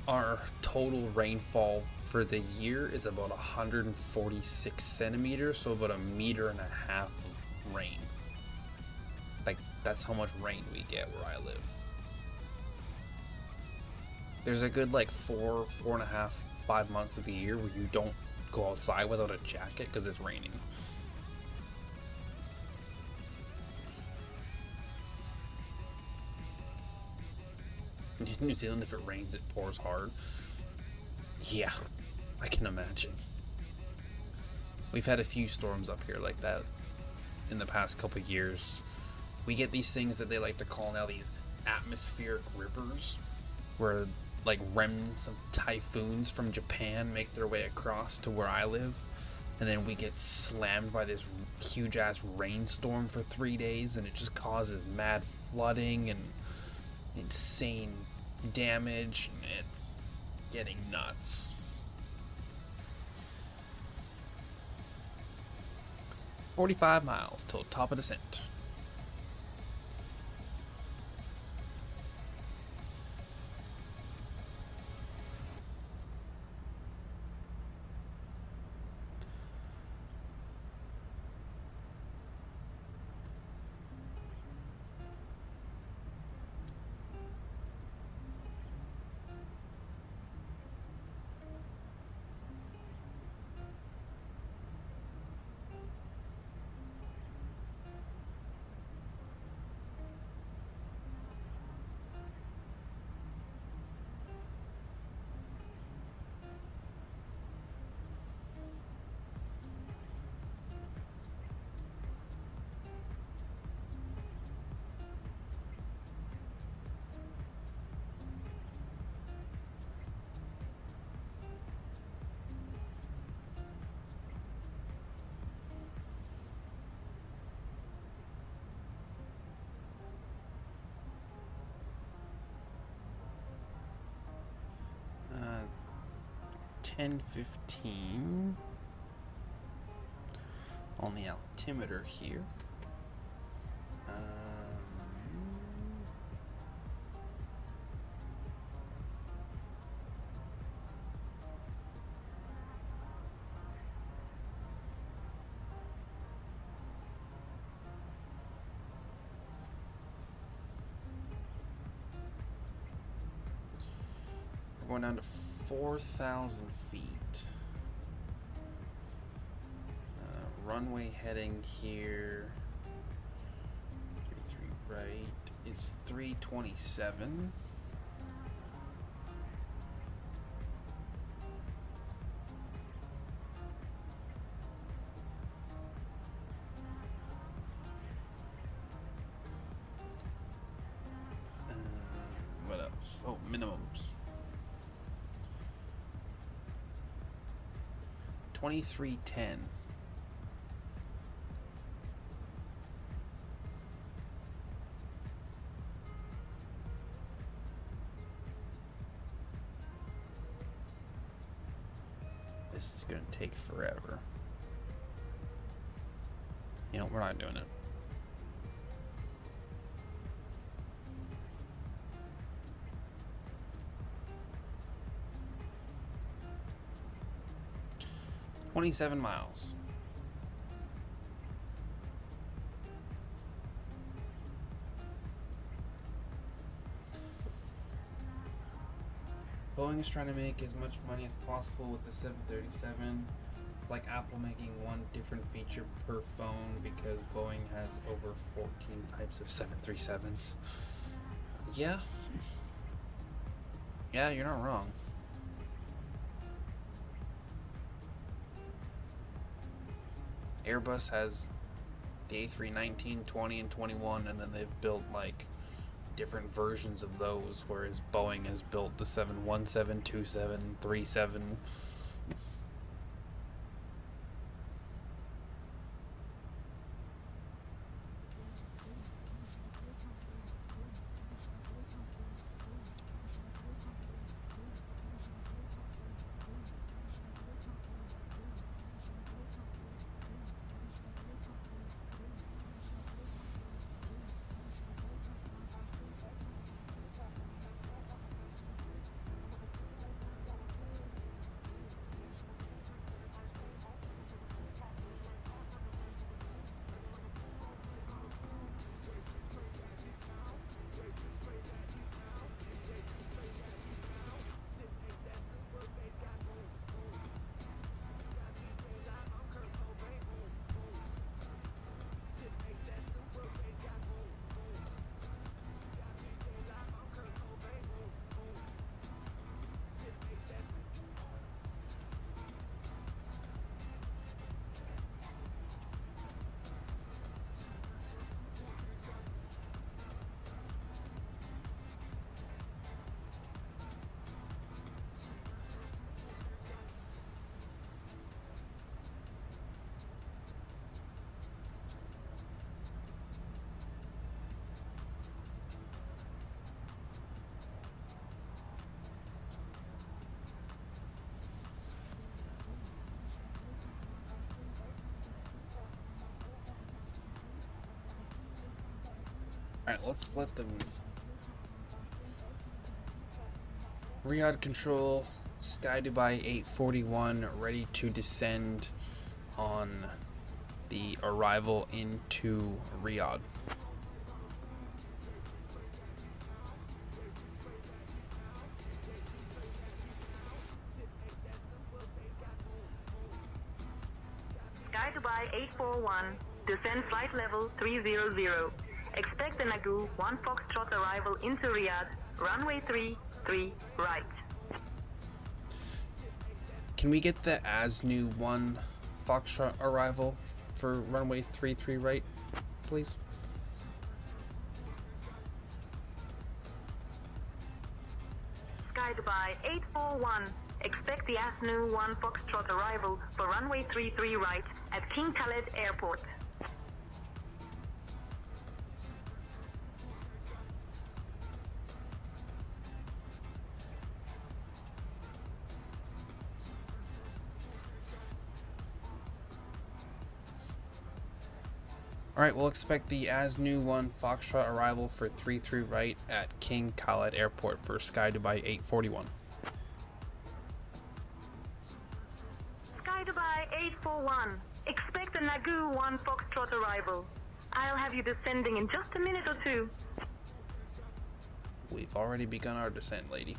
A: our total rainfall for the year is about 146 centimeters, so about 1.5 meters of rain. Like, that's how much rain we get where I live. There's a good like 4.5, 5 months of the year where you don't go outside without a jacket because it's raining. In New Zealand, if it rains, it pours hard. Yeah, I can imagine. We've had a few storms up here like that in the past couple of years. We get these things that they like to call now these atmospheric rivers, where like remnants of typhoons from Japan make their way across to where I live, and then we get slammed by this huge ass rainstorm for 3 days, and it just causes mad flooding and insane damage, and it's getting nuts. "45 miles till top of descent." Uh, 10:15 on the altimeter here. going down to 4,000 feet. Runway heading here. 33 right. It's 327. What else? Oh, minimums. 2310. This is going to take forever. You know, we're not doing it. $27 miles. Boeing is trying to make as much money as possible with the 737, like Apple making one different feature per phone because Boeing has over 14 types of 737s. Yeah. Yeah, you're not wrong. Airbus has the A319, 20, and 21, and then they've built like different versions of those, whereas Boeing has built the 717, 27, 37. Alright, let's let them... Riyadh control, Sky Dubai 841, ready to descend on the arrival into Riyadh.
H: Sky Dubai 841, descend flight level 300. Expect the Nagu 1 Foxtrot arrival into Riyadh, runway 33 right.
A: Can we get the ASNU 1 Foxtrot arrival for runway 33 right, please?
H: Sky Dubai 841, expect the ASNU 1 Foxtrot arrival for runway 33 right at King Khaled Airport.
A: Alright, we'll expect the ASNU 1 Foxtrot arrival for 33 right at King Khaled Airport for Sky Dubai 841.
H: Sky Dubai 841, expect the Nagu 1 Foxtrot arrival. I'll have you descending in just a minute or two.
A: We've already begun our descent, lady.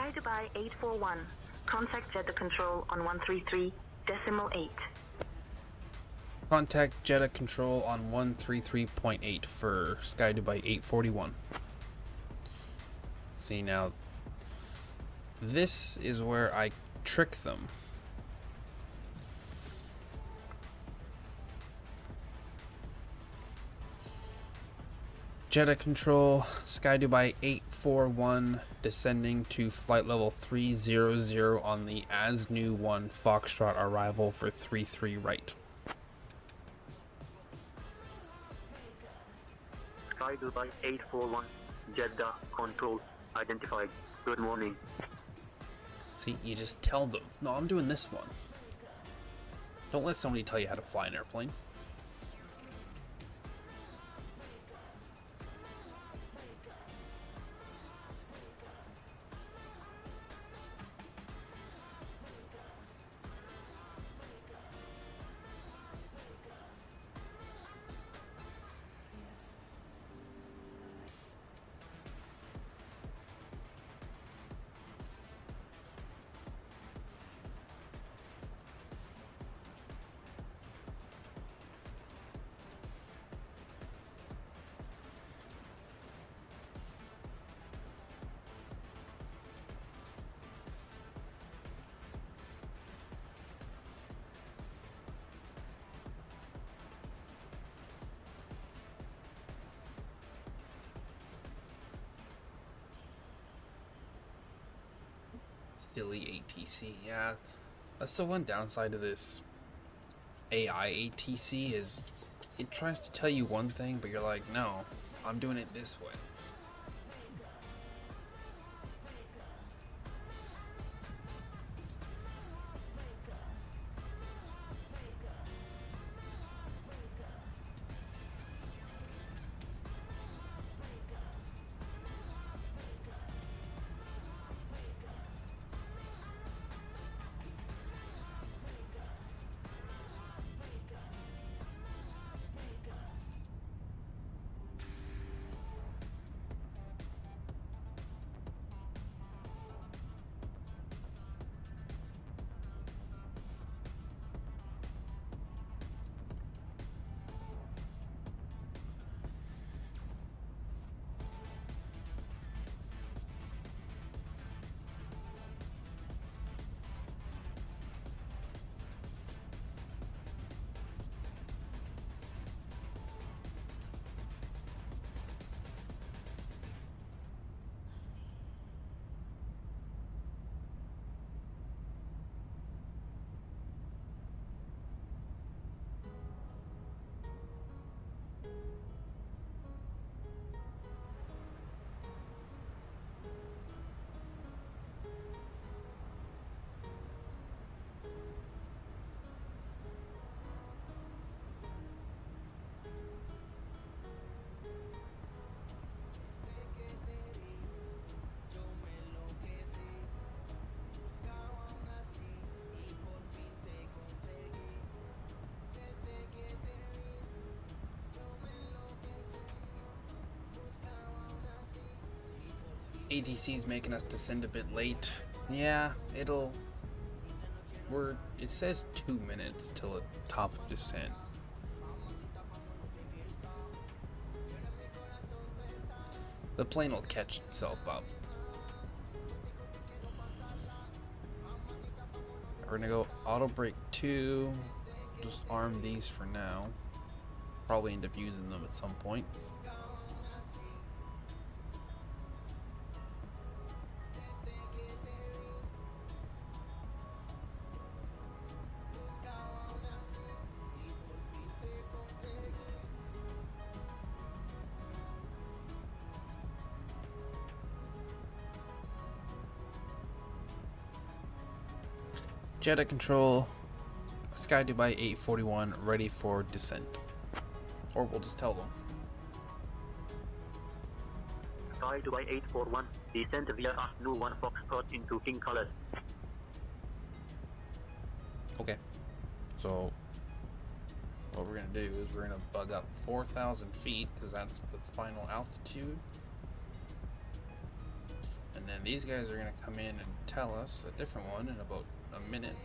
H: Sky Dubai 841. Contact Jeddah Control on 133.8.
A: Contact Jeddah Control on 133.8 for Sky Dubai 841. See, now this is where I trick them. Jeddah Control, Sky Dubai 841, descending to flight level 300 on the as new 1 Foxtrot arrival for 33 right.
C: Sky Dubai 841, Jeddah Control, identified. Good morning.
A: See, you just tell them, no, I'm doing this one. Don't let somebody tell you how to fly an airplane. Silly ATC, yeah. That's the one downside of this AI ATC is it tries to tell you one thing, but you're like, no, I'm doing it this way. ATC's making us descend a bit late. Yeah, it says 2 minutes till the top of descent. The plane will catch itself up. We're gonna go auto brake 2. Just arm these for now. Probably end up using them at some point. Jeddah Control, Sky Dubai 841, ready for descent. Or we'll just tell them.
C: Sky Dubai 841, descent via new 1 Foxtrot into King colors.
A: Okay, so what we're going to do is we're going to bug up 4,000 feet, because that's the final altitude. And And then these guys are going to come in and tell us a different one in about a minute.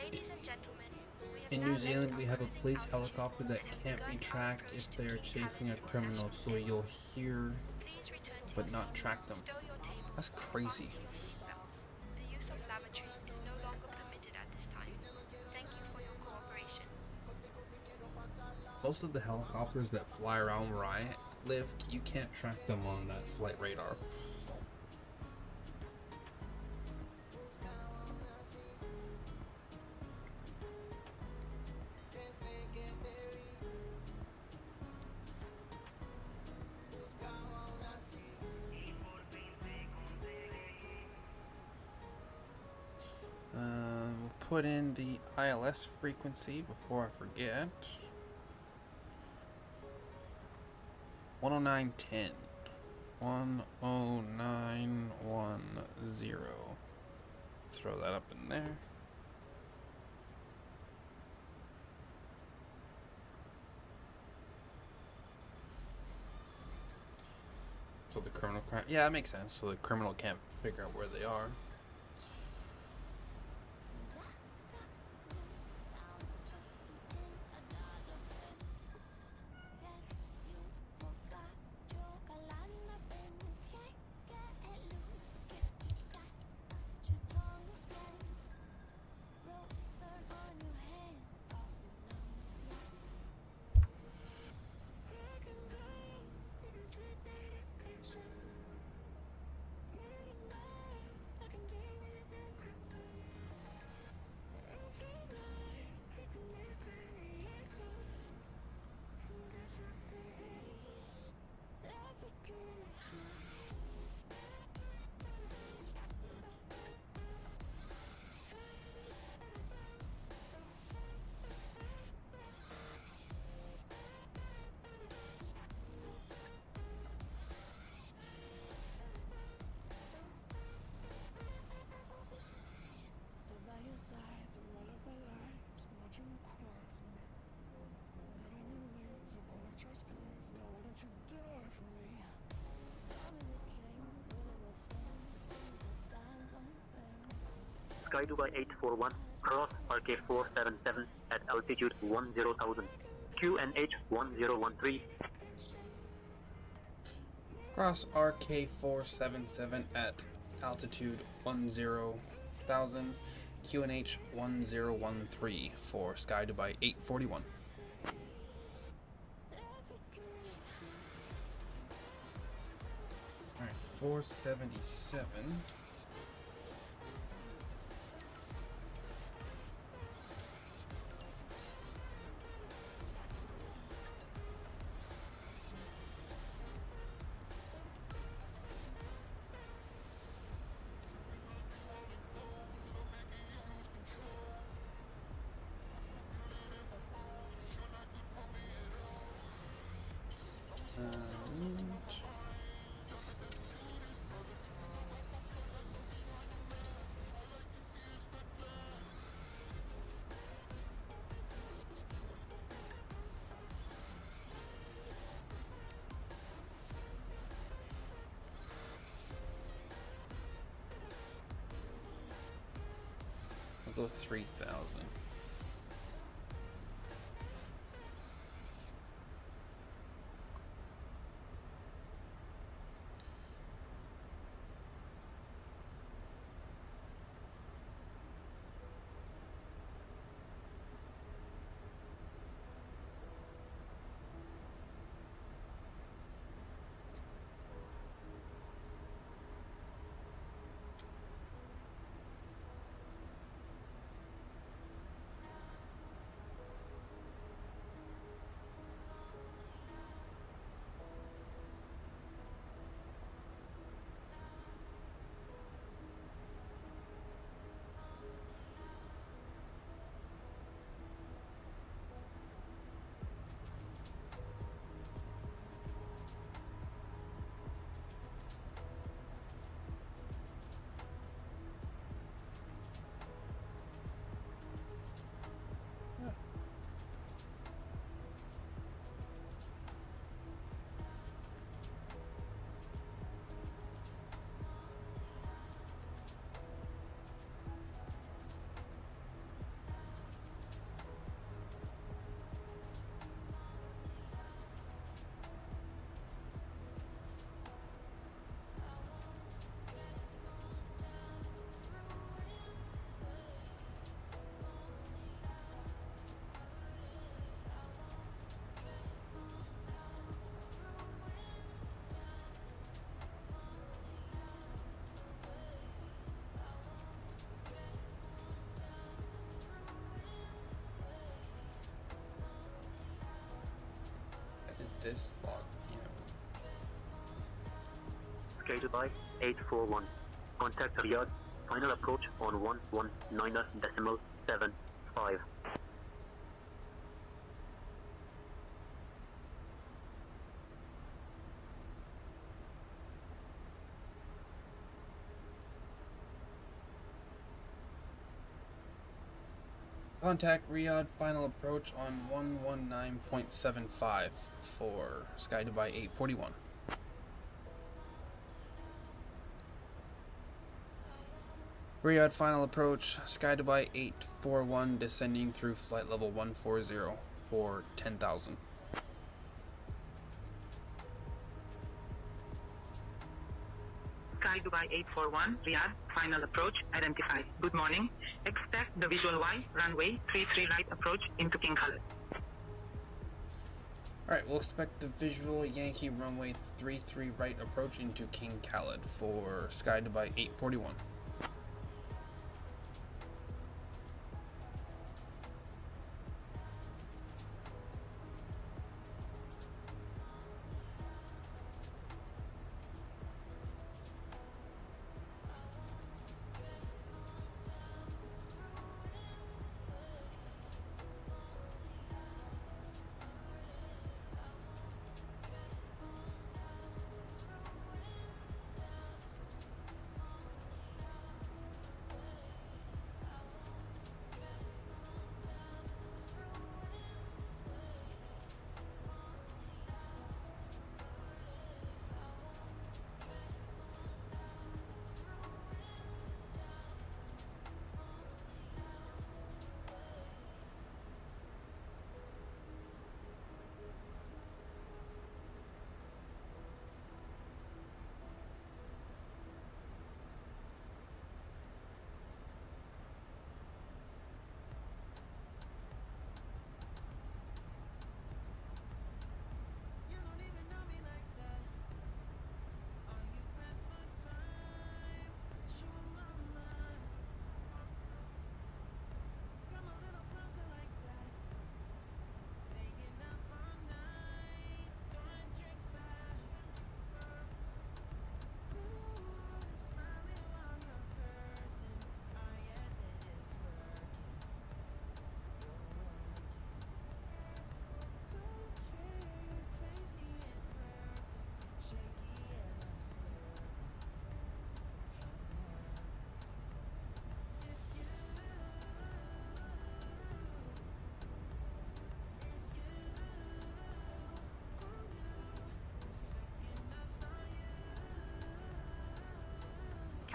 D: Ladies and gentlemen, we have
A: In
D: now
A: New
D: left
A: Zealand, we have a
D: cruising
A: police
D: altitude
A: helicopter that
D: and
A: can't be
D: begun our
A: tracked
D: approach
A: if
D: to
A: they are
D: King
A: chasing a
D: Khaled
A: criminal,
D: International
A: so you'll
D: Airport.
A: hear
D: Please return to
A: but
D: your
A: not
D: seats,
A: track them.
D: stow your tables,
A: That's
D: or
A: crazy.
D: fasten your seatbelts. The use of lavatories is no longer permitted at this time. Thank you for your cooperation.
A: Most of the helicopters that fly around where I live, you can't track them on that flight radar. We'll put in the ILS frequency before I forget. 109.10. 10910. Throw that up in there. So the criminal crime. Yeah, that makes sense. So the criminal can't figure out where they are.
C: Sky Dubai 841, cross RK477 at altitude 10,000, QNH 1013.
A: Cross RK477 at altitude 10,000, QNH 1013 for Sky Dubai 841. Alright, 477. We'll go 3,000. this log,
C: SkyDubai 841. Contact Riyadh. Final approach on 119.75.
A: Contact Riyadh, final approach on 119.75 for SkyDubai 841. Riyadh, final approach, SkyDubai 841, descending through flight level 140 for 10,000.
H: SkyDubai 841, Riyadh, final approach identified. Good morning. Expect the visual Y, runway 33 right approach into King Khaled.
A: Alright, we'll expect the visual Yankee runway 33 right approach into King Khaled for SkyDubai 841.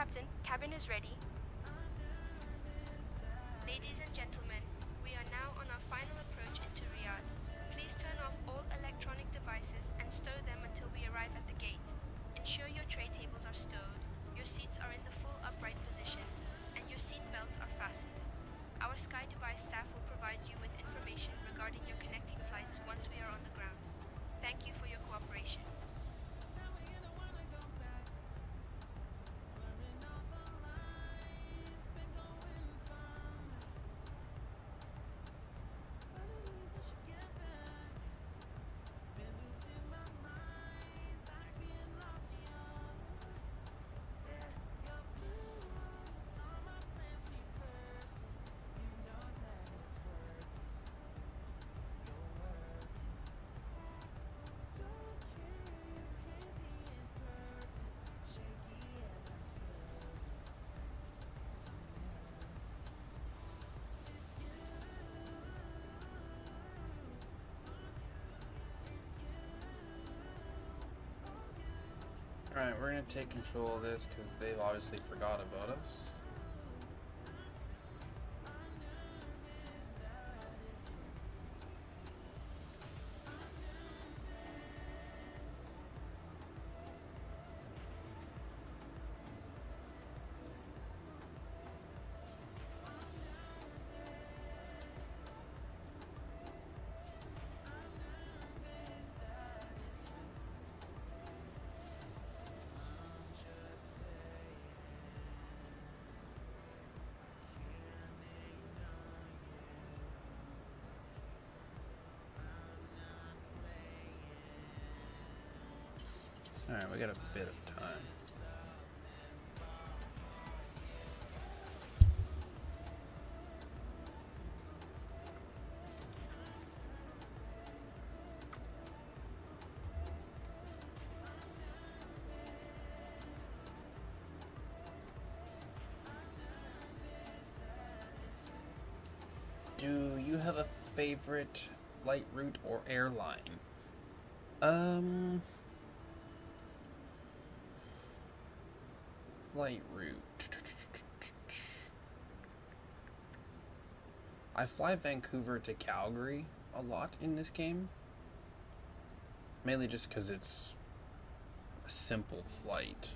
D: Captain, cabin is ready. Ladies and gentlemen, we are now on our final approach into Riyadh. Please turn off all electronic devices and stow them until we arrive at the gate. Ensure your tray tables are stowed, your seats are in the full upright position, and your seat belts are fastened. Our SkyDubai staff will provide you with information regarding your connecting flights once we are on the ground. Thank you for your cooperation.
A: Alright, we're going to take control of this because they've obviously forgot about us. Alright, we got a bit of time. Do you have a favorite flight route or airline? Flight route. I fly Vancouver to Calgary a lot in this game. Mainly just because it's a simple flight.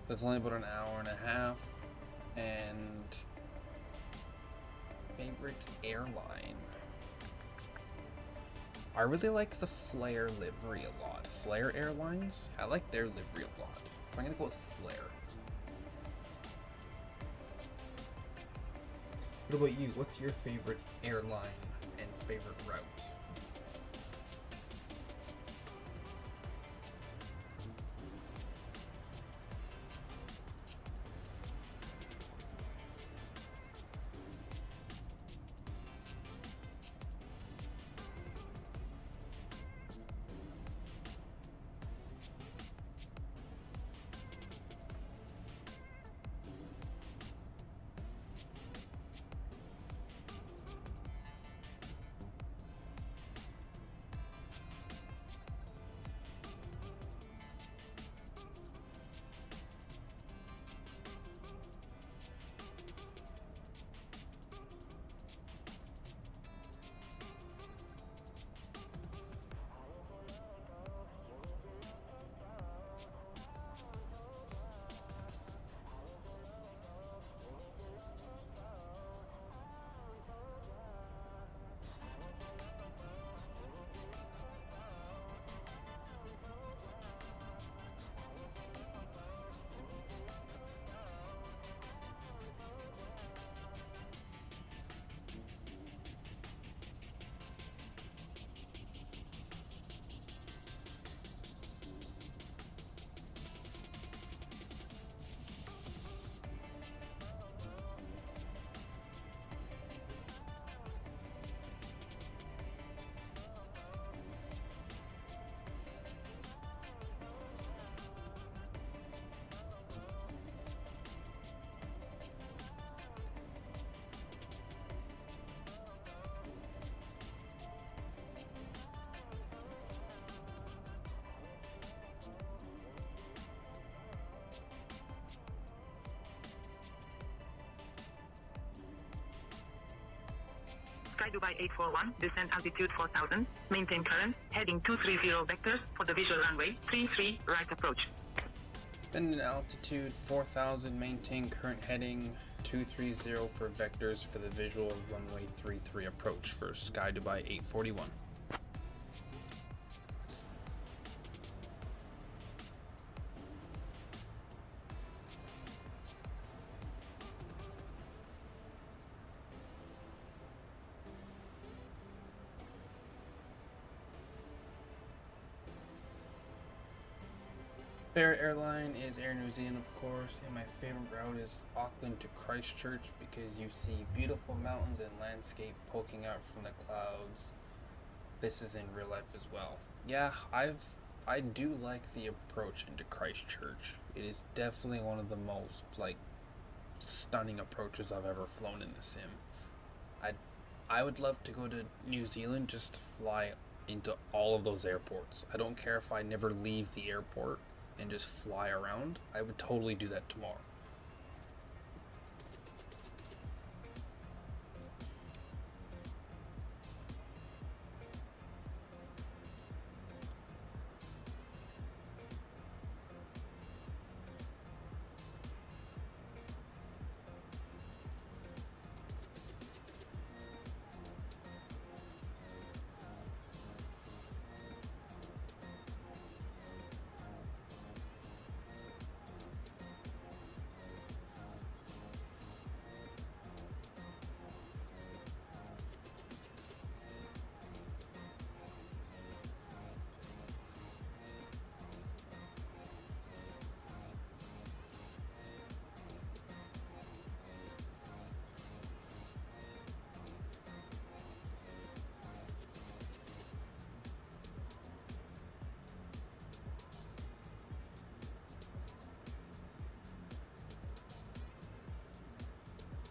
A: It's only about an hour and a half. And favorite airline. I really like the Flair livery a lot. Flair Airlines, I like their livery a lot. So I'm gonna go with Flair. What about you? What's your favorite airline and favorite route?
H: Sky Dubai 841, descent altitude 4000, maintain current, heading 230 vectors for the visual runway, 33, right approach.
A: Then in altitude 4000, maintain current heading 230 for vectors for the visual runway 33 approach for Sky Dubai 841. Favorite airline is Air New Zealand, of course, and my favorite route is Auckland to Christchurch because you see beautiful mountains and landscape poking out from the clouds. This is in real life as well. Yeah, I do like the approach into Christchurch. It is definitely one of the most stunning approaches I've ever flown in the sim. I would love to go to New Zealand just to fly into all of those airports. I don't care if I never leave the airport and just fly around. I would totally do that tomorrow.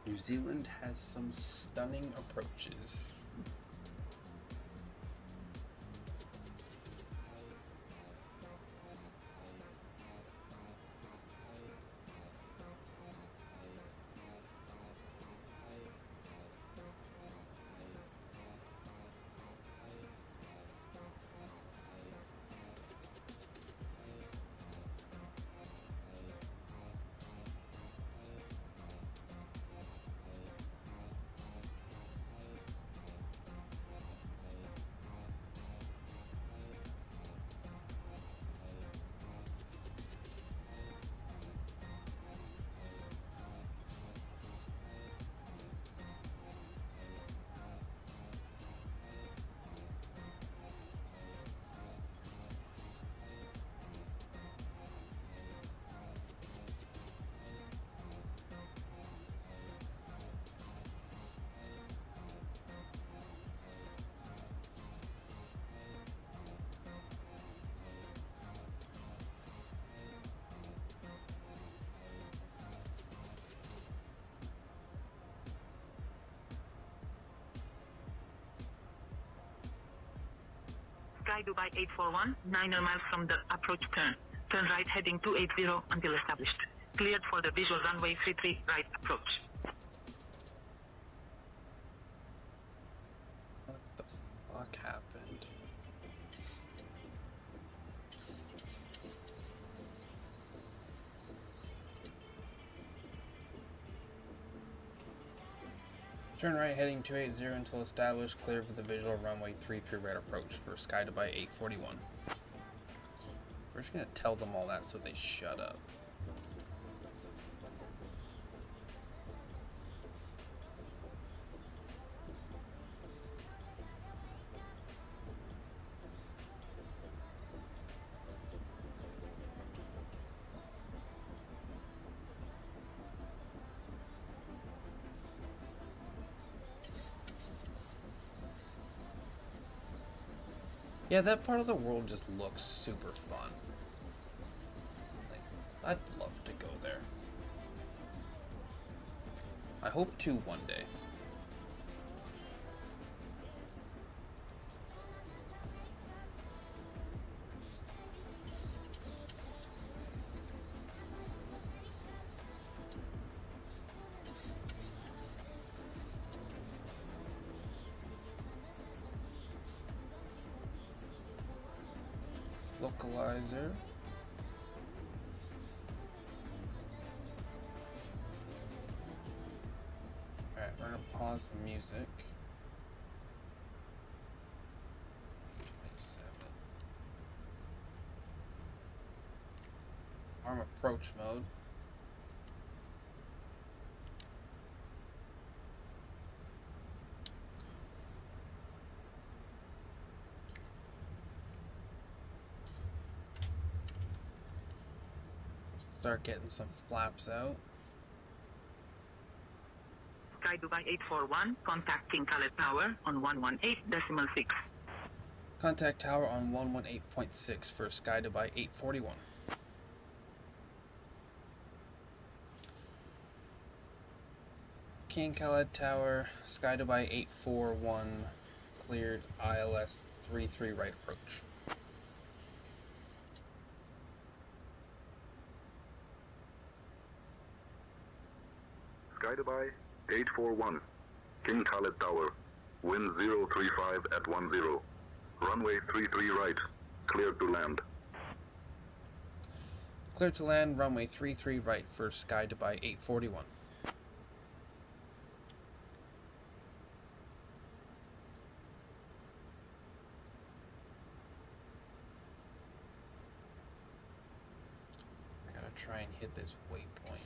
A: New Zealand has some stunning approaches.
H: Sky Dubai 841, 9 miles from the approach turn. Turn right heading 280 until established. Cleared for the visual runway 33 right approach.
A: What the fuck happened? Turn right heading 280 until established, clear for the visual runway 33 right approach for Sky Dubai 841. We're just gonna tell them all that so they shut up. Yeah, that part of the world just looks super fun. Like, I'd love to go there. I hope to one day. Localizer. Alright, we're gonna pause the music. 27. Arm approach mode. Start getting some flaps out.
H: Sky Dubai 841, contacting Khaled Tower on 118.6.
A: Contact tower on 118.6 for Sky Dubai 841. King Khaled Tower, Sky Dubai 841, cleared ILS 33 right approach.
F: Sky Dubai 841, King Khaled Tower, wind 035 at 10, runway 33 right, cleared to land.
A: Clear to land, runway 33 right for Sky Dubai 841. I gotta try and hit this waypoint.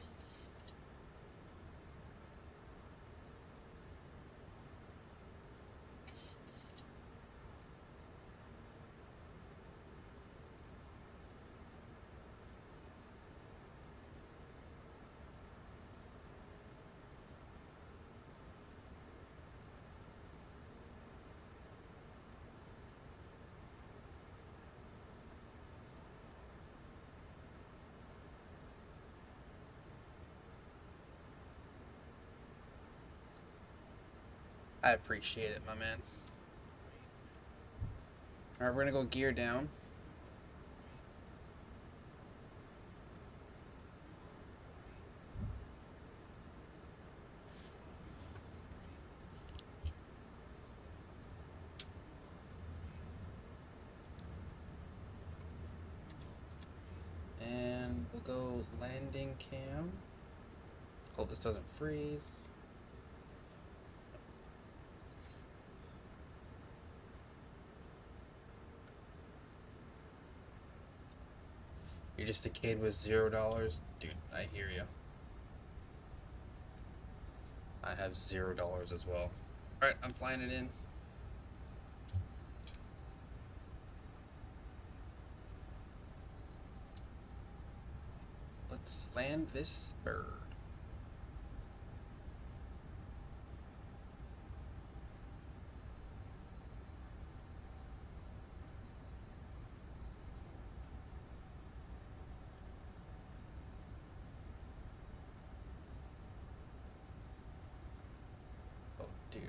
A: I appreciate it, my man. Alright, we're gonna go gear down. And we'll go landing cam. Hope this doesn't freeze. You're just a kid with $0? Dude, I hear you. I have $0 as well. Alright, I'm flying it in. Let's land this bird. Oh, dude.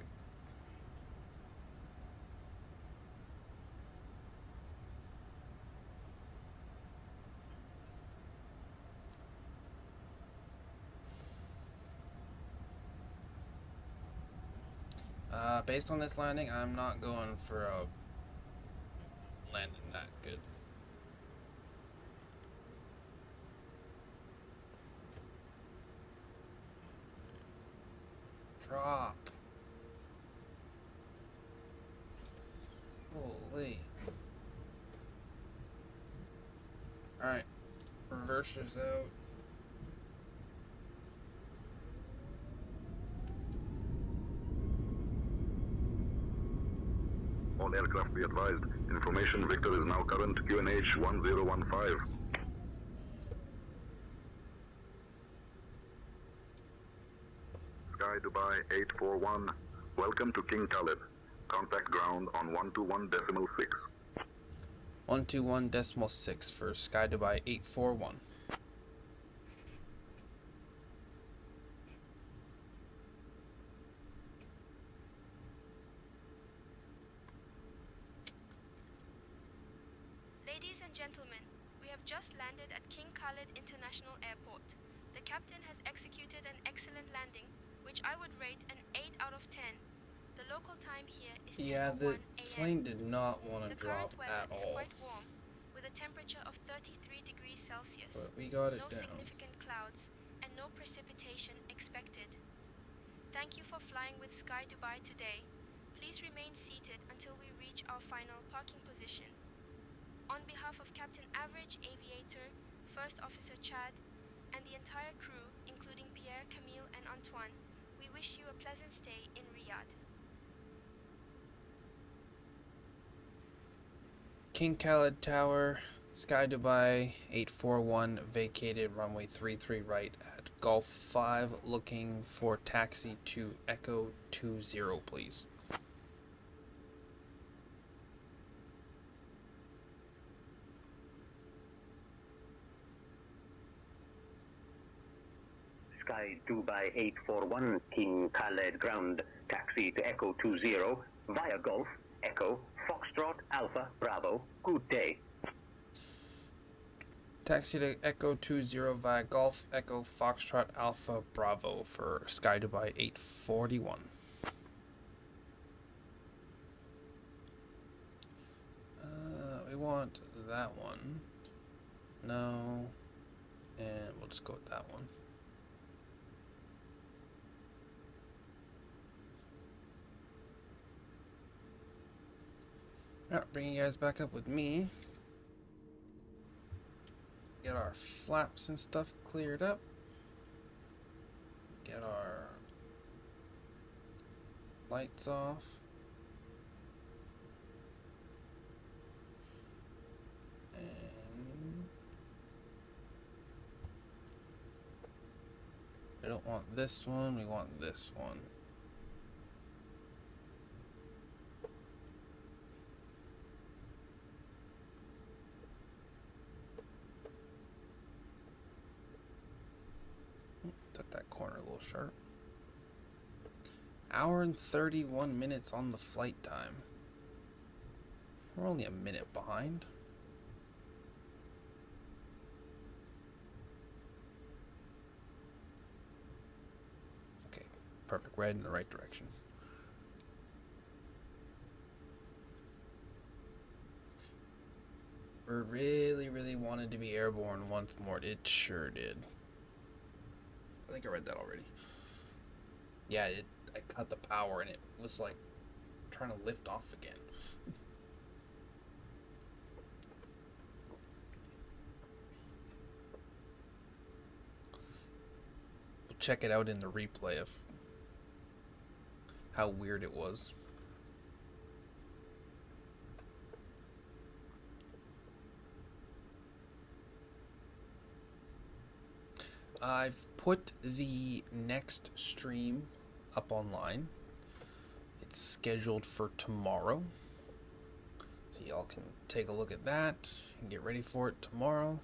A: Based on this landing, I'm not going for a landing that good. Drop. Holy. Alright. Reversers out.
F: All aircraft be advised. Information Victor is now current QNH 1015. Sky Dubai 841. Welcome to King Khaled. Contact ground on 121.6.
A: 121.6 for Sky Dubai 841.
D: Ladies and gentlemen, we have just landed at King Khaled International Airport. The captain has executed an excellent landing, which I would rate an 8 out of 10. The local time here is 10:01
A: Yeah, the
D: a.m.
A: plane did not want to
D: The
A: drop
D: current weather
A: at
D: is
A: all.
D: quite warm, with a temperature of 33 degrees Celsius.
A: But we got it
D: No
A: down.
D: significant clouds and no precipitation expected. Thank you for flying with Sky Dubai today. Please remain seated until we reach our final parking position. On behalf of Captain Average Aviator, First Officer Chad, and the entire crew, including Pierre, Camille, and Antoine, we wish you a pleasant stay in Riyadh.
A: King Khaled Tower, Sky Dubai 841, vacated runway 33 right at Golf 5, looking for taxi to Echo 20, please.
I: Sky Dubai 841, King Khaled ground, taxi to Echo 20, via Golf, Echo, Foxtrot, Alpha, Bravo, good day.
A: Taxi to Echo 20 via Golf, Echo, Foxtrot, Alpha, Bravo for Sky Dubai 841. We want that one. No. And we'll just go with that one. Alright, bring you guys back up with me. Get our flaps and stuff cleared up. Get our lights off. And we don't want this one, we want this one. Took that corner a little sharp. Hour and 31 minutes on the flight time. We're only a minute behind. Okay, perfect. We're heading in the right direction. Bird really wanted to be airborne once more. It sure did. I think I read that already. Yeah, I cut the power and it was like trying to lift off again. We'll check it out in the replay of how weird it was. I've put the next stream up online. It's scheduled for tomorrow. So y'all can take a look at that and get ready for it tomorrow.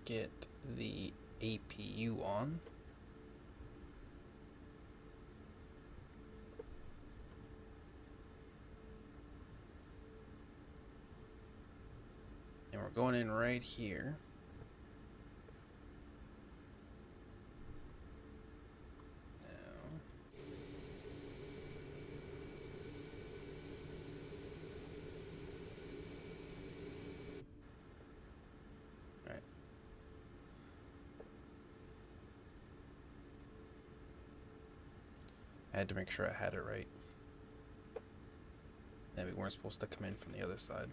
A: Get the APU on. And we're going in right here. I had to make sure I had it right. And we weren't supposed to come in from the other side.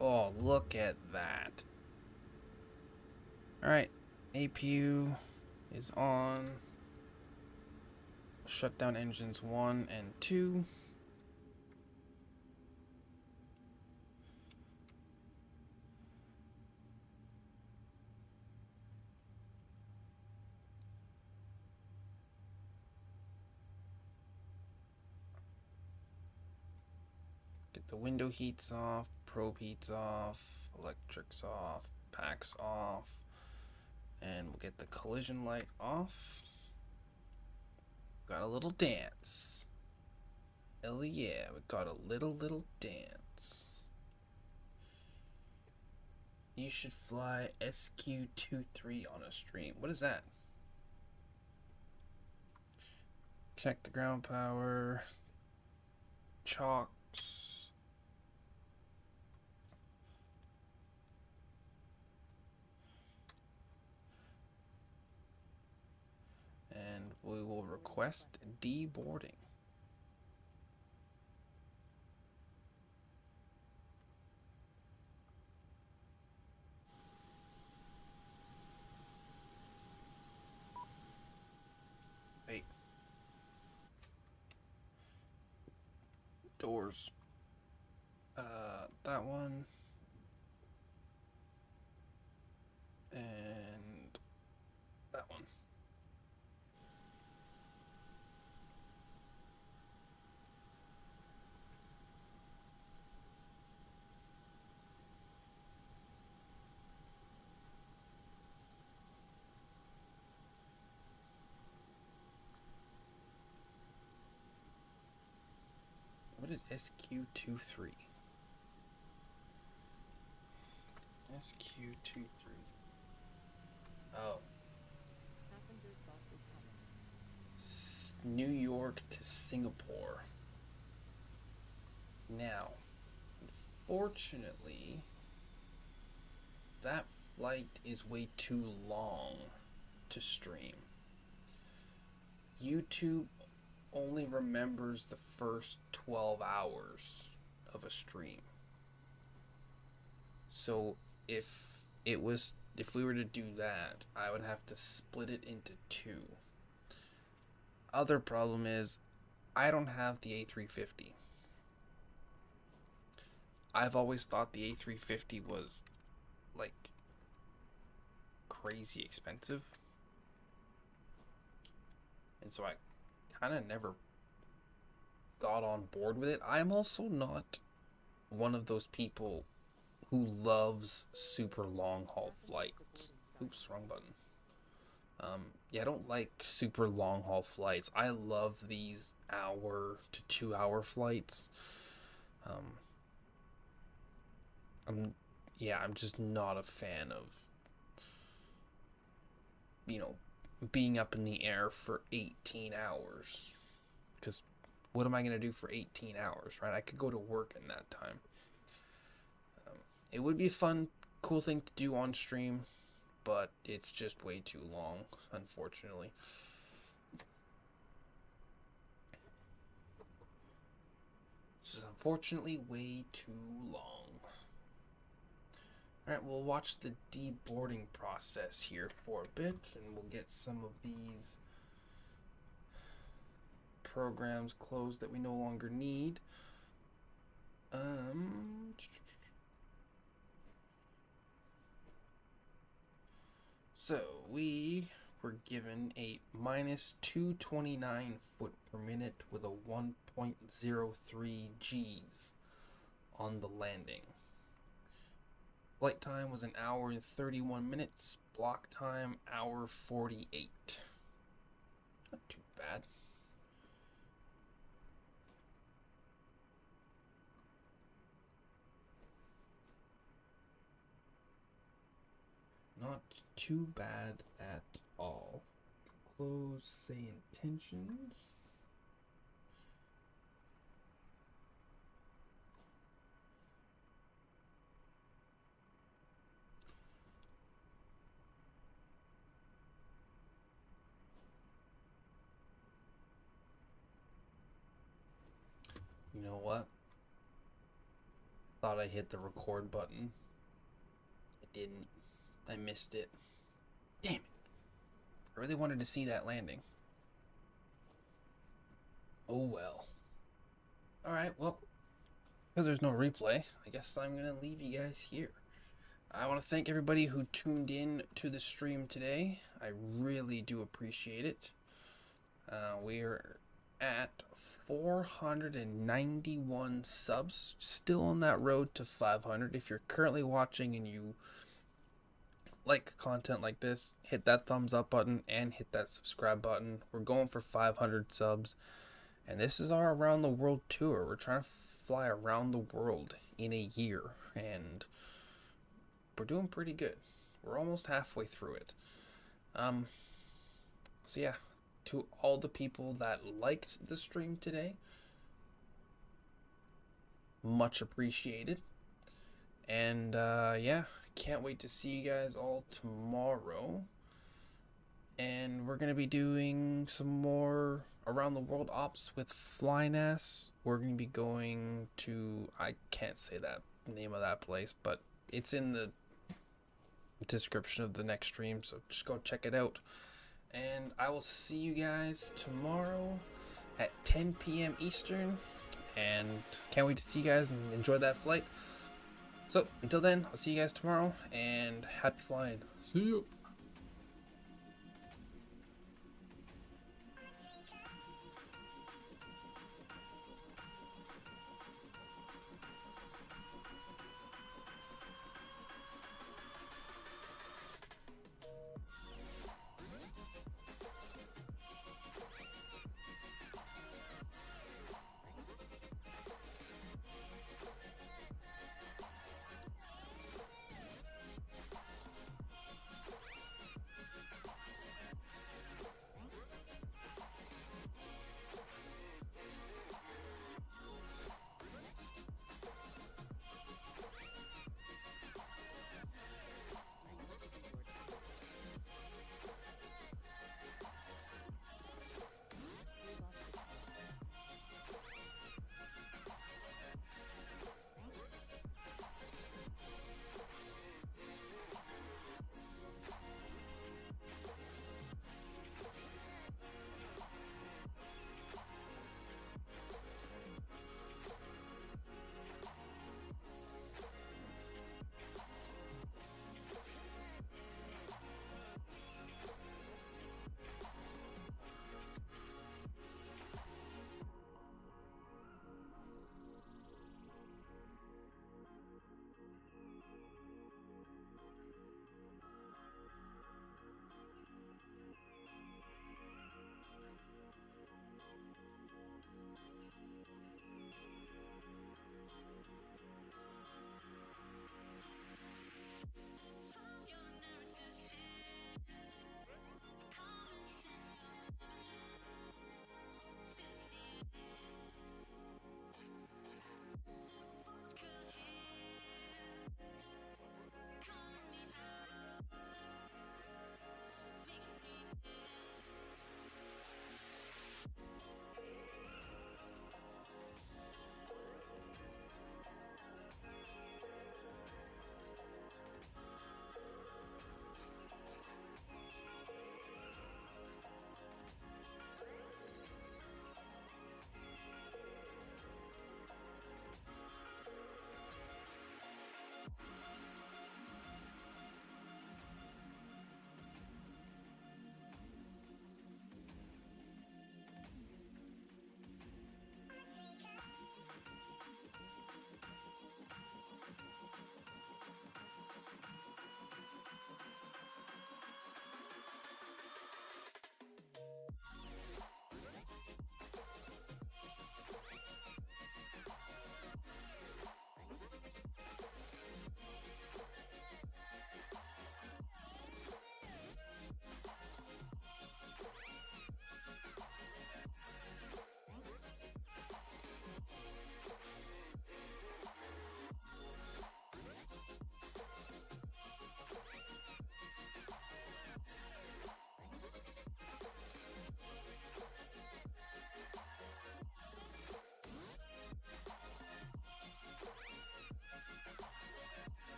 A: Oh, look at that. Alright, APU is on. Shut down engines 1 and 2. Get the window heats off, probe heats off, electrics off, packs off, and we'll get the collision light off. Got a little dance. Hell yeah, we got a little dance. You should fly SQ23 on a stream. What is that? Check the ground power. Chalks. And we will request deboarding. Hey. Doors. That one. And that one. What is SQ23? SQ23. Oh.
J: Passenger's bus is coming.
A: New York to Singapore. Now, unfortunately, that flight is way too long to stream. YouTube only remembers the first 12 hours of a stream. So if we were to do that, I would have to split it into two. Other problem is I don't have the A350. I've always thought the A350 was like crazy expensive, and so I kind of never got on board with it. I'm also not one of those people who loves super long haul flights. Oops, wrong button. Yeah, I don't like super long haul flights. I love these hour to 2 hour flights. I'm just not a fan of, being up in the air for 18 hours. Because what am I going to do for 18 hours, right? I could go to work in that time. It would be a fun, cool thing to do on stream, but it's just way too long, unfortunately. This is unfortunately way too long. Alright, we'll watch the deboarding process here for a bit, and we'll get some of these programs closed that we no longer need. So we were given a minus 229 foot per minute with a 1.03 Gs on the landing. Flight time was 1 hour and 31 minutes. Block time, hour 48. Not too bad. Not too bad at all. Close SayIntentions. You know what? Thought I hit the record button. I didn't. I missed it. Damn it. I really wanted to see that landing. Oh well. Alright, well, because there's no replay, I guess I'm going to leave you guys here. I want to thank everybody who tuned in to the stream today. I really do appreciate it. We're at 491 subs, still on that road to 500. If you're currently watching and you like content like this, hit that thumbs up button and hit that subscribe button. We're going for 500 subs, and this is our around the world tour. We're trying to fly around the world in a year, and we're doing pretty good. We're almost halfway through it. So yeah, to all the people that liked the stream today, much appreciated. And yeah, can't wait to see you guys all tomorrow. And we're going to be doing some more around the world ops with FlyNAS. We're going to be going to, I can't say that name of that place, but it's in the description of the next stream, so just go check it out. And I will see you guys tomorrow at 10 p.m. Eastern, and can't wait to see you guys and enjoy that flight. So until then, I'll see you guys tomorrow, and happy flying. See you.